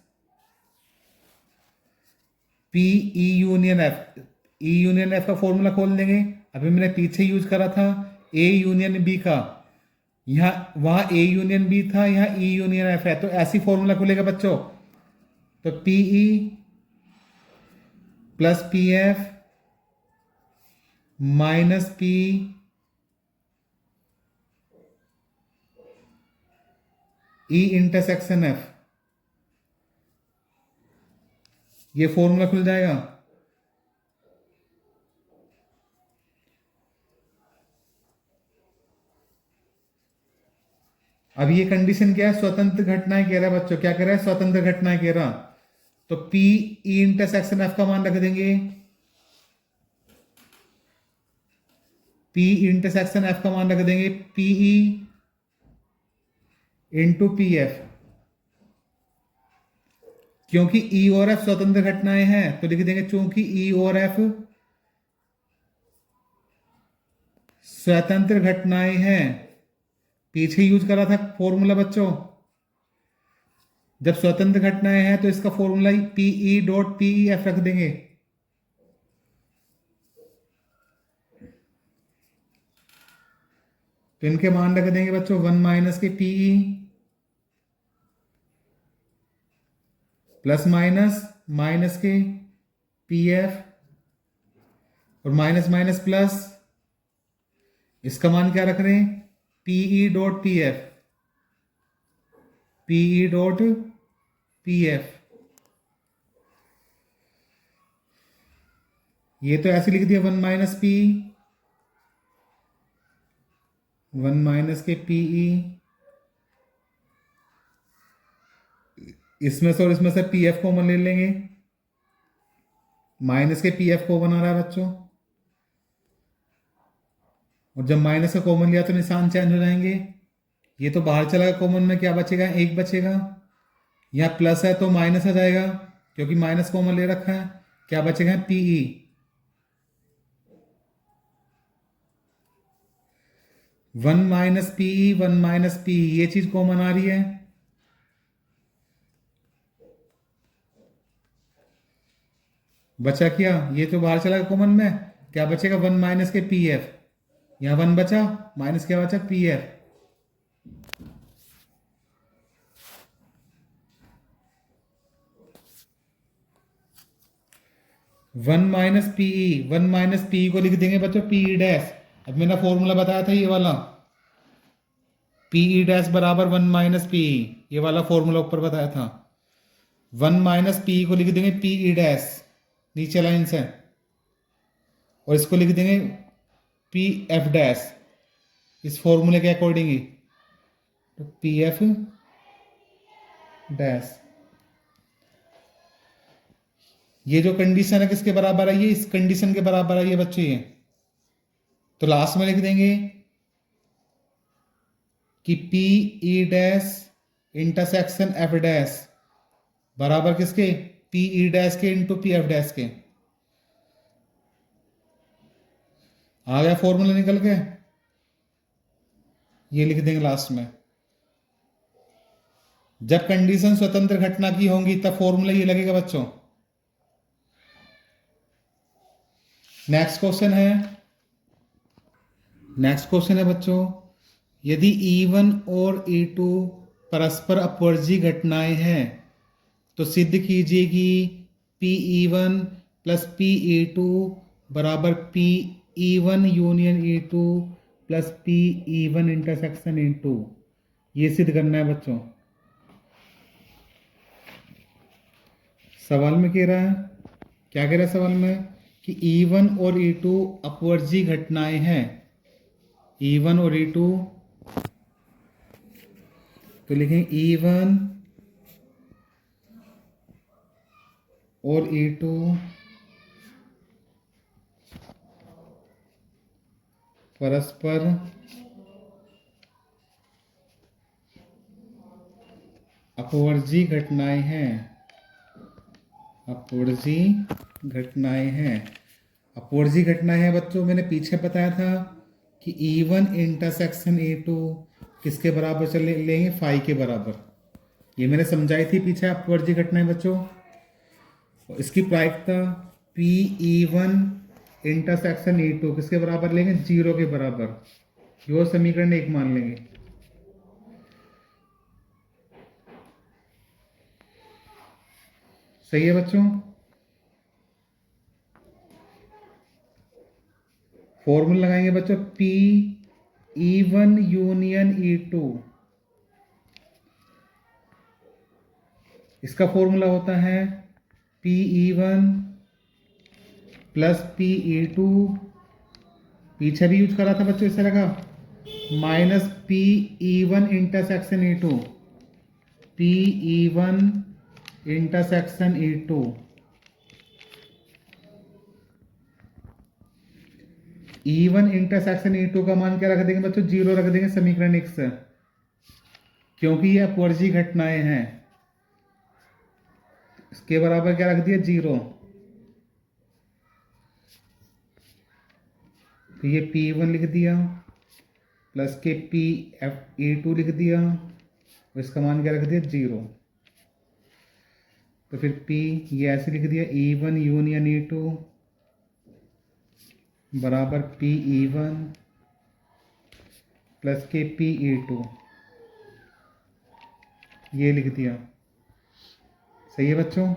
P E union F. ई यूनियन एफ का फॉर्मूला खोल देंगे, अभी मैंने पीछे यूज करा था ए यूनियन बी का, यहां वहां ए यूनियन बी था, यहां ई यूनियन एफ है, तो ऐसी फॉर्मूला खुलेगा बच्चों। तो P E plus P F minus P E intersection F, ये फॉर्मूला खुल जाएगा। अब ये कंडीशन क्या है? स्वतंत्र घटनाएं कह रहा है बच्चों। क्या कह रहा है? स्वतंत्र घटनाएं कह रहा। तो पी ई इंटरसेक्शन एफ का मान रख देंगे, पी इंटरसेक्शन एफ का मान रख देंगे पीई इंटू पी एफ, क्योंकि ई और एफ स्वतंत्र घटनाएं हैं तो लिख देंगे चूंकि ई और एफ स्वतंत्र घटनाएं हैं। पीछे यूज करा था फॉर्मूला बच्चों, जब स्वतंत्र घटनाएं हैं तो इसका formula P E dot P E F रख देंगे। तो इनके मान रख देंगे बच्चों 1 माइनस के पीई प्लस माइनस माइनस के पी एफ, और माइनस माइनस प्लस, इसका मान क्या रख रहे हैं? P E dot P F, P E dot P F. ये तो ऐसे लिख दिया 1 माइनस पी, 1 माइनस के पीई, इसमें से और इसमें से पी एफ कॉमन ले लेंगे, माइनस के पी एफ को बना रहा है बच्चों, और जब माइनस का कॉमन लिया तो निशान चेंज हो जाएंगे। ये तो बाहर चला गया कॉमन में, क्या बचेगा? एक बचेगा। यहाँ प्लस है तो माइनस आ जाएगा क्योंकि माइनस कॉमन ले रखा है, क्या बचेगा? P E. 1 minus P E 1 minus P E, ये चीज कॉमन आ रही है, बचा क्या? ये तो बाहर चला गया कॉमन में, क्या बचेगा? 1 माइनस के पी एफ, यहां 1 बचा, माइनस क्या बचा? P F. One minus P E, 1 minus P E को लिख देंगे बच्चों पीई डैश। अब मैंने फॉर्मूला बताया था ये वाला, पीई डैश बराबर 1 माइनस पीई, ये वाला फॉर्मूला ऊपर बताया था। 1 माइनस पीई को लिख देंगे पीई डैश नीचे लाइन से, और इसको लिख देंगे पी एफ डैश इस फॉर्मूले के अकॉर्डिंग ही, तो पी एफ डैश। ये जो कंडीशन है किसके बराबर आई है? इस कंडीशन के बराबर आई है बच्चों ये। तो लास्ट में लिख देंगे कि P E dash intersection F dash बराबर किसके? पी ई डैश के इंटू पी एफ डैश के। आ गया फॉर्मूला निकल के, ये लिख देंगे लास्ट में। जब कंडीशन स्वतंत्र घटना की होंगी तब फॉर्मूला ये लगेगा बच्चों। नेक्स्ट क्वेश्चन है बच्चों, यदि E1 और E2 परस्पर अपवर्जी घटनाएं हैं तो सिद्ध कीजिए कि PE1 प्लस PE2 बराबर PE1 union E2 plus PE1 intersection E2। ये सिद्ध करना है बच्चों। सवाल में कह रहा है, क्या कह रहा है सवाल में, कि E1 और E2 अपवर्जी घटनाएं हैं। E1 और E2, तो लिखें E1 और E2 परस्पर अपवर्जी घटनाएं हैं। अपवर्जी घटनाएं हैं। अपवर्जी घटनाएं हैं बच्चों, मैंने पीछे बताया था कि E1 इंटरसेक्शन E2 किसके बराबर चले लेंगे, फाई के बराबर। ये मैंने समझाई थी पीछे अपवर्जी घटनाएं बच्चों। इसकी प्रायिकता PE1 इंटरसेक्शन E2 किसके बराबर लेंगे, 0 के बराबर। यो समीकरण 1 मान लेंगे। सही है बच्चों। फॉर्मूला लगाएंगे बच्चों, PE1 यूनियन E2। इसका फॉर्मूला होता है PE1 प्लस PE2, पीछे भी यूज करा था बच्चों इस तरह का, minus PE1 intersection E2। PE1 intersection E2। E1 intersection E2 का मान क्या रख देंगे बच्चों, 0 रख देंगे समीकरण 1 से, क्योंकि ये अपवर्जी घटनाएं हैं। इसके बराबर क्या रख दिया, 0। तो ये P1 लिख दिया प्लस के PE2 लिख दिया, और इसका मान क्या रख दिया, 0। तो फिर P ये ऐसे लिख दिया, E1 यूनियन E2 बराबर PE1 प्लस के PE2, ये लिख दिया। सही है बच्चों।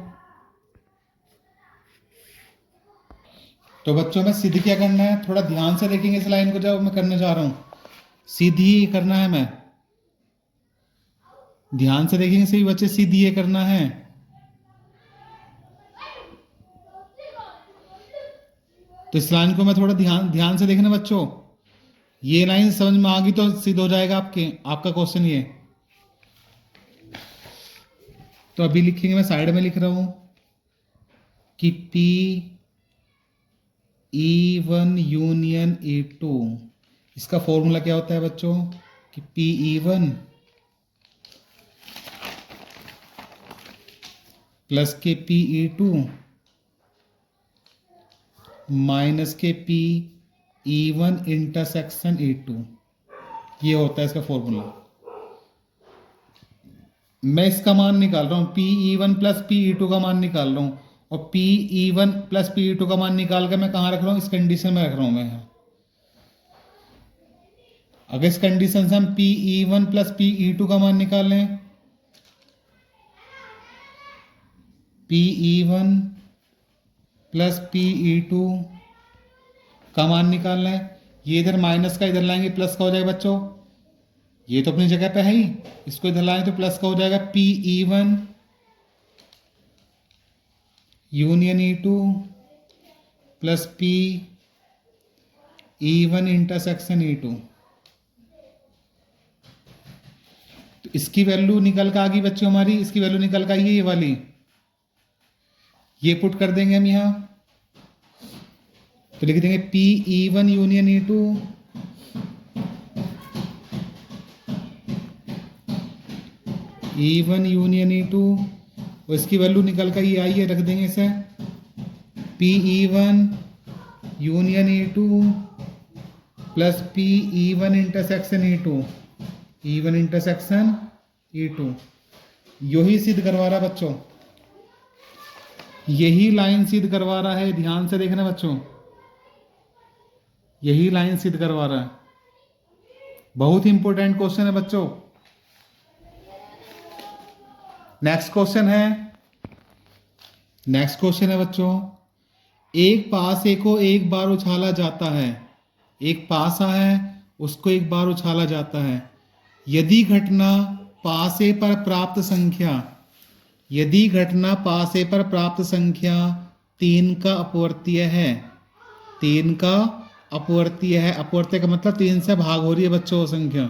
तो बच्चों में सिद्ध क्या करना है, थोड़ा ध्यान से देखेंगे इस लाइन को जब मैं करने जा रहा हूं। सीधी ही करना है, मैं ध्यान से देखेंगे सभी बच्चे, सीधी ये करना है। तो इस लाइन को मैं थोड़ा ध्यान से देखना बच्चों, ये लाइन समझ में आ गई तो सिद्ध हो जाएगा आपका क्वेश्चन ये। तो अभी लिखेंगे, मैं साइड में लिख रहा हूं कि PE1 यूनियन E2, इसका फॉर्मूला क्या होता है बच्चों, कि PE1 प्लस के PE2 माइनस के PE1 इंटरसेक्शन E2, ये होता है इसका फॉर्मूला। मैं इसका मान निकाल रहा हूं, PE1 प्लस PE2 का मान निकाल रहा हूं, और PE1 प्लस PE2 का मान निकाल कर मैं कहां रख रहा हूं, इस कंडीशन में रख रहा हूं मैं। अगर इस कंडीशन से हम PE1 प्लस PE2 का मान निकालें, PE1 प्लस PE2 का मान निकालना है, ये इधर माइनस का इधर लाएंगे प्लस का हो जाएगा बच्चों। ये तो अपनी जगह पे है ही, इसको इधर लाएंगे तो प्लस का हो जाएगा, PE1 union E2 plus PE1 intersection E2। तो इसकी वैल्यू निकल कर आ गई बच्चों हमारी, इसकी वैल्यू निकल कर आई है ये वाली, ये पुट कर देंगे हम यहां। तो लिख देंगे PE1 union E2 E1 union E2, और इसकी वैल्यू निकल कर ये आई है, रख देंगे इसे, PE1 union E2 plus P E1 intersection E1 intersection E2। यही सिद्ध करवा रहा बच्चों, यही लाइन सिद्ध करवा रहा है, ध्यान से देखना बच्चों, यही लाइन सिद्ध करवा रहा है। बहुत इंपॉर्टेंट क्वेश्चन है बच्चों। नेक्स्ट क्वेश्चन है बच्चों, एक पासे को एक बार उछाला जाता है, एक पासा है उसको एक बार उछाला जाता है। यदि घटना पासे पर प्राप्त संख्या 3 का अपवर्तीय है, 3 का अपवर्तीय है, अपवर्तीय का मतलब 3 से भाग हो रही है बच्चों संख्या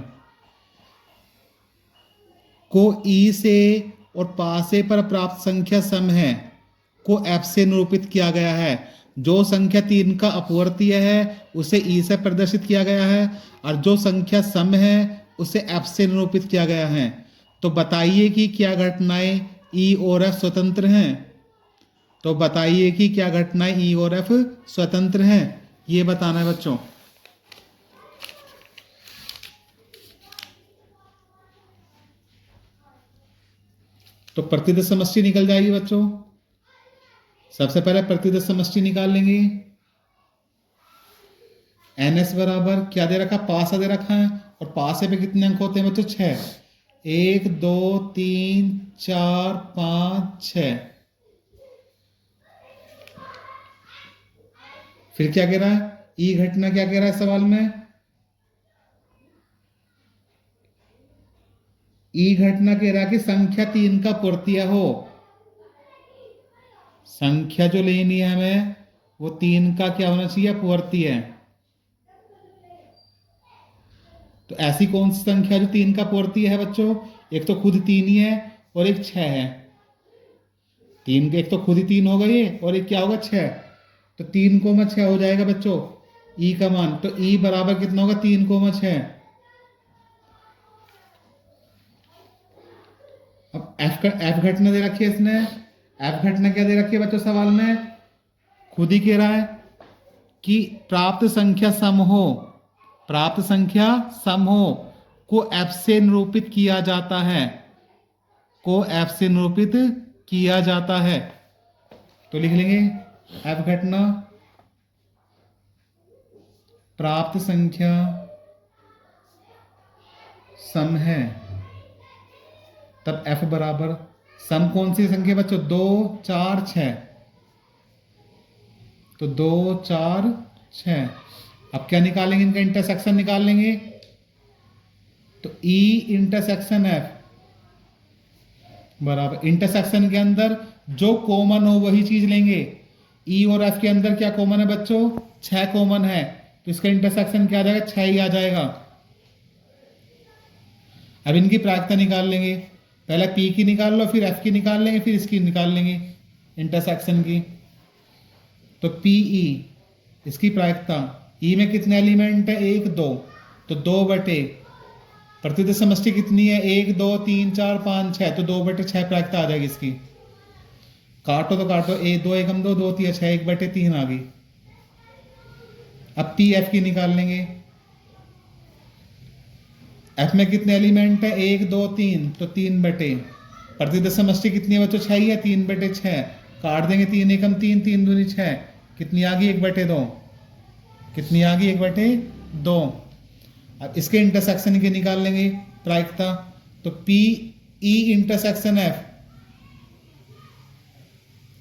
को ई से और पासे पर प्राप्त संख्या सम है को एफ से निरूपित किया गया है। जो संख्या 3 का अपवर्तीय है उसे ई से प्रदर्शित किया गया है और जो संख्या सम है उसे एफ से निरूपित किया गया है। तो बताइए कि क्या घटनाएं ई और एफ स्वतंत्र हैं। तो बताइए कि क्या घटनाएं ई और एफ स्वतंत्र हैं, ये बताना है बच्चों। तो प्रतिदर्श समष्टि निकल जाएगी बच्चों। सबसे पहले प्रतिदर्श समष्टि निकाल लेंगे। NS बराबर क्या दे रखा, पासा दे रखा है, और पासे पे कितने अंक होते हैं बच्चों, 6। 1 2 3 4 5 6। फिर क्या कह रहा है, ई घटना क्या कह रहा है सवाल में, ई घटना कह रहा है कि संख्या 3 का पूर्तीय हो। संख्या जो लेनी है हमें वो 3 का क्या होना चाहिए, पूर्तीय है। तो ऐसी कौन सी संख्या जो 3 का पूर्तीय है बच्चों, एक तो खुद 3 ही है और एक 6 है। 3 एक तो खुद ही 3 हो गई और एक क्या होगा, 6। तो 3 को 6 हो जाएगा बच्चों ई का मान। तो ई बराबर कितना होगा, 3 को 6। अब एफ घटना दे रखी है इसने। एफ घटना क्या दे रखी है बच्चों सवाल में, खुद ही कह रहा है कि प्राप्त संख्या सम हो, प्राप्त संख्या सम हो को एफ से निरूपित किया जाता है, को एफ से निरूपित किया जाता है। तो लिख लेंगे एफ घटना प्राप्त संख्या सम है। तब एफ बराबर सम कौन सी संख्या बच्चों, 2 4 6। तो 2 4 6। अब क्या निकालेंगे, इनका इंटरसेक्शन निकाल लेंगे। तो ई इंटरसेक्शन एफ बराबर, इंटरसेक्शन के अंदर जो कॉमन हो वही चीज लेंगे। ई और एफ के अंदर क्या कॉमन है बच्चों, 6 कॉमन है, तो इसका इंटरसेक्शन क्या आ जाएगा, 6 ही आ जाएगा। अब इनकी प्रायिकता निकाल लेंगे, पहले पी की निकाल लो, फिर एफ की निकाल लेंगे, फिर इसकी निकाल लेंगे इंटरसेक्शन की। तो पीई इसकी प्रायिकता, ई में कितने एलिमेंट है, 1 2, तो 2 बटे प्रतिदर्श समष्टि कितनी है, 1 2 3 4 5 6, तो 2 बटे 6 प्रायिकता आ जाएगी इसकी। काटो तो काटो, 1 2 1 2 2 3 6, 1 बटे 3 आ गई। अब पी एफ की निकाल लेंगे। एफ में कितने एलिमेंट है, 1 2 3, तो 3 बटे प्रतिदर्श समष्टि कितनी है बच्चों, 6 ही है, 3 बटे 6। काट देंगे, 3 एकम 3 3 दूनी 6, कितनी आ गई, 1 बटे 2। कितनी आ गई, 1 बटे 2। अब इसके इंटरसेक्शन के निकाल लेंगे प्रायिकता। तो पी ई इंटरसेक्शन एफ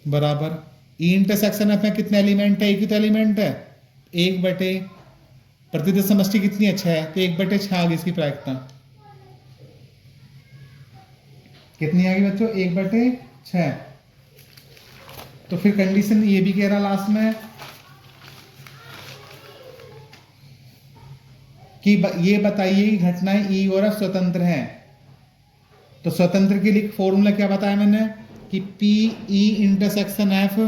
बराबर, ई इंटरसेक्शन एफ में कितने एलिमेंट है, एक ही तो एलिमेंट है, 1 बटे प्रतिदर्श समष्टि कितनी है, 6, तो 1 बटे 6 आ गई इसकी प्रायिकता। कितनी आ गई बच्चों, 1 बटे 6। तो फिर कंडीशन ये भी कह रहा लास्ट में कि ये बताइए कि घटनाएं ई और एफ स्वतंत्र हैं। तो स्वतंत्र के लिए फॉर्मूला क्या बताया मैंने कि पी ई इंटरसेक्शन एफ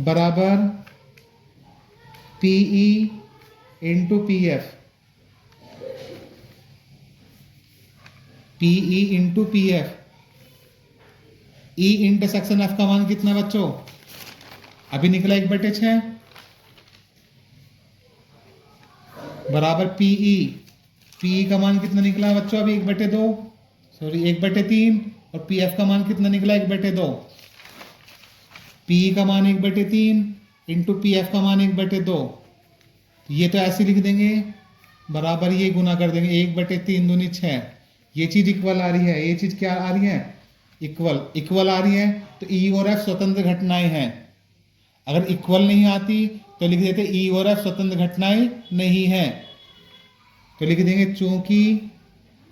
बराबर P E into P F, P E into P F. E intersection F का मान कितना बच्चों, अभी निकला 1 बटे 6। बराबर पीई। पीई का मान कितना निकला बच्चों अभी 1/2, सॉरी 1/3, और पी एफ का मान कितना निकला 1/2। पीई का मान 1/3 इंटू पी एफ का मान 1/2। ये तो ऐसे लिख देंगे, बराबर ये गुना कर देंगे 1/3 दूनी 6। ये चीज इक्वल आ रही है, ये चीज क्या आ रही है, इक्वल। इक्वल आ रही है तो ई और एफ स्वतंत्र घटनाएं हैं। अगर इक्वल नहीं आती तो लिख देते ई और एफ स्वतंत्र घटनाएं नहीं है। तो लिख देंगे चूंकि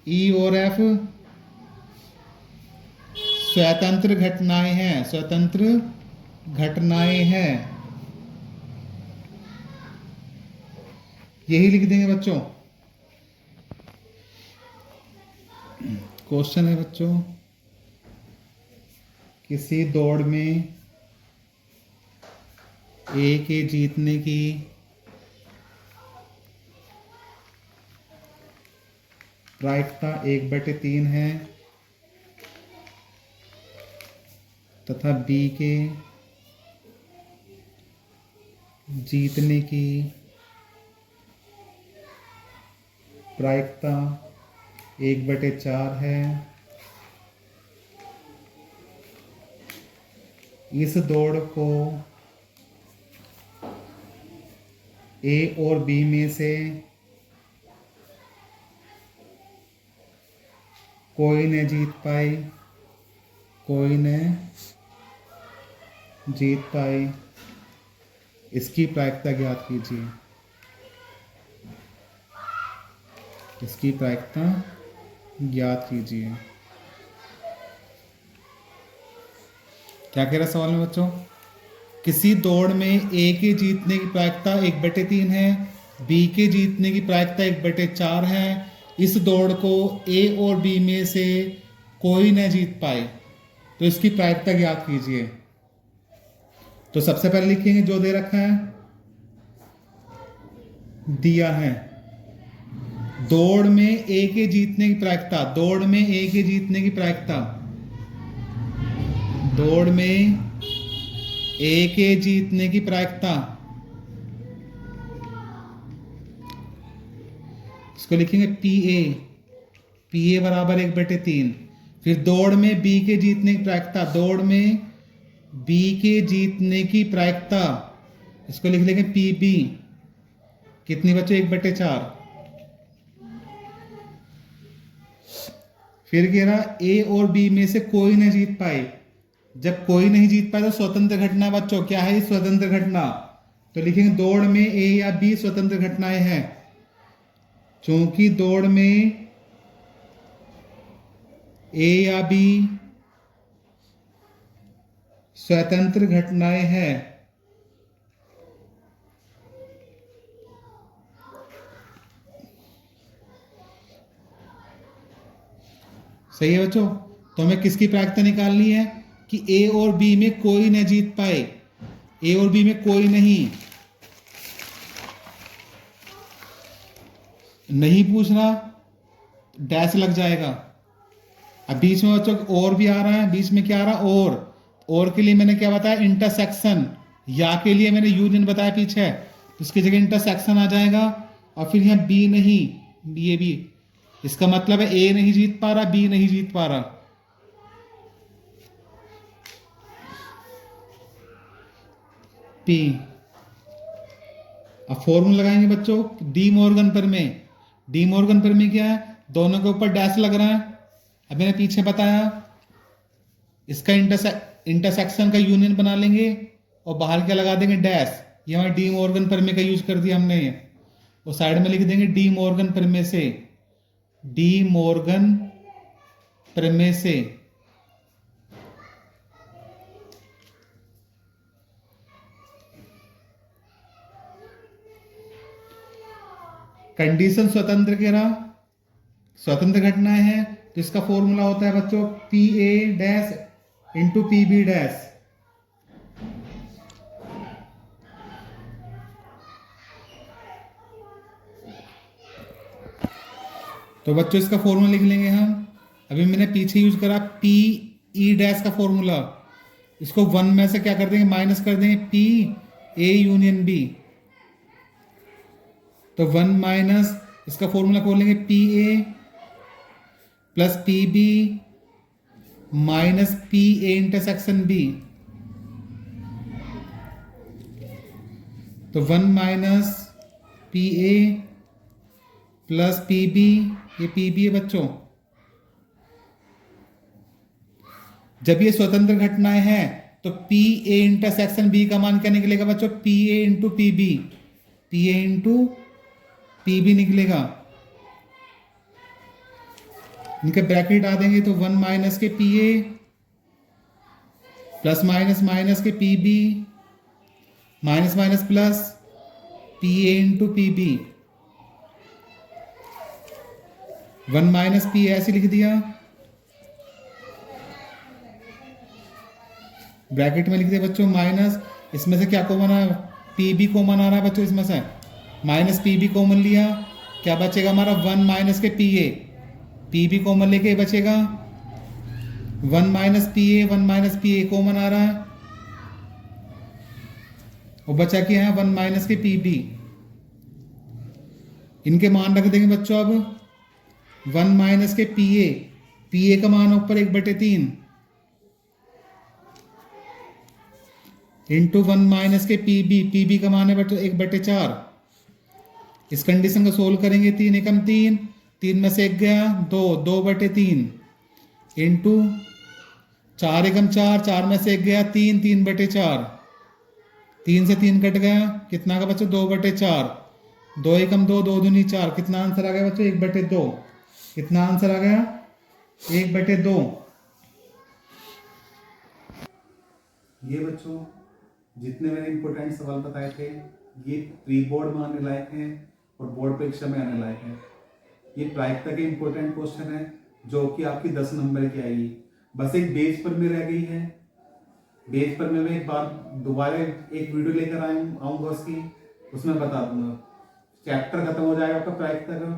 ई और एफ स्वतंत्र घटनाएं हैं, स्वतंत्र घटनाएं हैं, यही लिख देंगे बच्चों। क्वेश्चन है बच्चों, किसी दौड़ में ए के जीतने की प्रायिकता 1/3 है तथा बी के जीतने की प्रायिकता 1/4 है। इस दौड़ को ए और बी में से कोई न जीत पाए, कोई न जीत पाए, इसकी प्रायिकता ज्ञात कीजिए। इसकी प्रायिकता ज्ञात कीजिए। क्या कह रहा सवाल में बच्चों, किसी दौड़ में ए के जीतने की प्रायिकता 1/3 है, बी के जीतने की प्रायिकता 1/4 है। इस दौड़ को ए और बी में से कोई न जीत पाए तो इसकी प्रायिकता ज्ञात कीजिए। तो सबसे पहले लिखेंगे जो दे रखा है, दिया है दौड़ में ए के जीतने की प्रायिकता, दौड़ में ए के जीतने की प्रायिकता, दौड़ में ए के जीतने की प्रायिकता, इसको लिखेंगे पी ए बराबर 1/3। फिर दौड़ में बी के जीतने की प्रायिकता, दौड़ में बी के जीतने की प्रायिकता, इसको लिख लेंगे पी बी। कितनी बच्चों 1/4। फिर कह रहा ए और बी में से कोई नहीं जीत पाए। जब कोई नहीं जीत पाए तो स्वतंत्र घटना बच्चों क्या है, स्वतंत्र घटना। तो लिखेंगे दौड़ में ए या बी स्वतंत्र घटनाएं हैं। चूंकि दौड़ में ए या बी स्वतंत्र घटनाएं हैं, सही है बच्चों। तो हमें किसकी प्रायिकता निकालनी है कि ए और बी में कोई न जीत पाए, ए और बी में कोई नहीं पूछना, डैश लग जाएगा। अब बीच में बच्चों और भी आ रहा है, बीच में क्या आ रहा और के लिए मैंने क्या बताया, इंटरसेक्शन। या के लिए मैंने यूनियन बताया पीछे, तो उसकी जगह इंटरसेक्शन आ जाएगा। और फिर यहाँ बी नहीं, ये भी, इसका मतलब है ए नहीं जीत पा रहा, बी नहीं जीत पा रहा। पी। अब फॉर्मूला लगाएंगे बच्चों डी मॉर्गन पर में। डी मॉर्गन पर में क्या है, दोनों के ऊपर डैश लग रहा है। अब मैंने पीछे बताया इसका इंटरसेक्शन का यूनियन बना लेंगे और बाहर क्या लगा देंगे, डैश। ये हमारे डी मॉर्गन पर में का यूज कर दिया हमने। और साइड में लिख देंगे डी मॉर्गन पर में से, डी मॉर्गन पर में से। कंडीशन स्वतंत्र के रहा, स्वतंत्र घटनाएं हैं, तो इसका फॉर्मूला होता है बच्चों P A dash into P B dash. तो बच्चों इसका फॉर्मूला लिख लेंगे हम। अभी मैंने पीछे यूज करा पी ई डैश का फॉर्मूला, इसको 1 में से क्या कर देंगे, माइनस कर देंगे पी ए यूनियन बी। तो 1 माइनस इसका फॉर्मूला खोलेंगे P A plus P B minus P A intersection B. तो 1 minus P A plus P B, ये पी बी है बच्चों। जब ये स्वतंत्र घटनाएं हैं तो पी ए इंटरसेक्शन बी का मान क्या निकलेगा बच्चों? P A into P B, P A into P B निकलेगा। इनके ब्रैकेट आ देंगे तो 1 माइनस के P A plus minus minus के P B minus minus plus P A into P B. 1 minus P ऐसे लिख दिया, ब्रैकेट में लिख दिया बच्चों माइनस, इसमें से क्या कॉमन आ, पी बी कॉमन आ रहा है बच्चों, इसमें से माइनस पी बी कॉमन लिया, क्या बचेगा हमारा 1 माइनस के P A, P B common लेके बचेगा 1 minus P A, 1 minus P A common आ रहा है और बचा क्या है 1 माइनस के पी बी। इनके मान रख देंगे बच्चों अब 1 माइनस के पी ए का मान ऊपर 1/3 इंटू 1 माइनस के पी बी का मान है बच्चों 1/4। इस कंडीशन को सोल्व करेंगे 3 एकम 3, 3 में से 1 गया 2, 2/3 इंटू 4 एकम 4, 4 में से 1 गया 3, 3/4, 3 से 3 कट गया, कितना का बच्चों 2/4, 2 एकम 2, 2 दूनी 4, कितना आंसर आ गया बच्चों 1/2, कितना आंसर आ गया 1/2। ये बच्चों जितने मैंने इंपोर्टेंट सवाल बताए थे ये प्री बोर्ड में आने लायक हैं और बोर्ड परीक्षा में आने लायक हैं। ये प्रायिकता के इंपॉर्टेंट क्वेश्चन है जो कि आपकी 10 नंबर की आएगी। बस एक बेस पर में रह गई है, बेस पर में मैं एक बार दोबारा एक वीडियो लेकर आऊंगा उसकी, उसमें बता दूंगा, चैप्टर खत्म हो जाएगा आपका प्रायिकता का।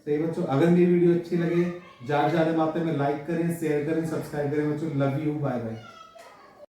सही बच्चों, अगर मेरी वीडियो अच्छी लगे ज़्यादा से ज़्यादा मात्रा में लाइक करें, शेयर करें, सब्सक्राइब करें बच्चों। Love you, bye bye.